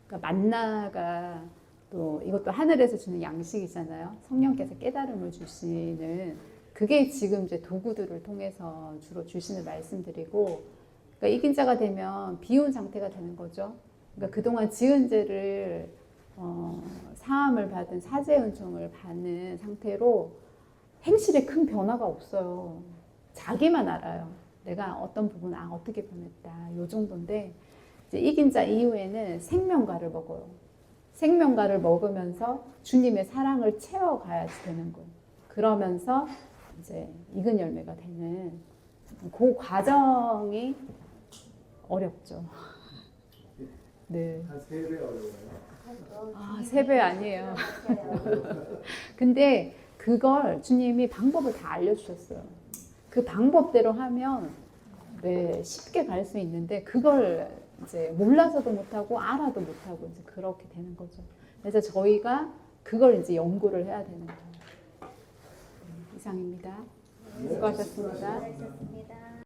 그러니까 만나가 또 이것도 하늘에서 주는 양식이잖아요. 성령께서 깨달음을 주시는 그게 지금 이제 도구들을 통해서 주로 주시는 말씀들이고, 그러니까 이긴 자가 되면 비운 상태가 되는 거죠. 그러니까 그동안 지은 죄를 사함을 받은 사죄 은총을 받는 상태로 행실에 큰 변화가 없어요. 자기만 알아요. 내가 어떤 부분 어떻게 변했다. 요 정도인데 이제 이긴 자 이후에는 생명과를 먹어요. 생명과를 먹으면서 주님의 사랑을 채워가야지 되는 거예요. 그러면서 이제 익은 열매가 되는 그 과정이 어렵죠. 네. 한 3배 어려워요. 3배 아니에요. 근데 그걸 주님이 방법을 다 알려주셨어요. 그 방법대로 하면 네, 쉽게 갈 수 있는데 그걸 이제 몰라서도 못하고 알아도 못하고 이제 그렇게 되는 거죠. 그래서 저희가 그걸 이제 연구를 해야 되는 거예요. 이상입니다. 수고하셨습니다. 수고하셨습니다.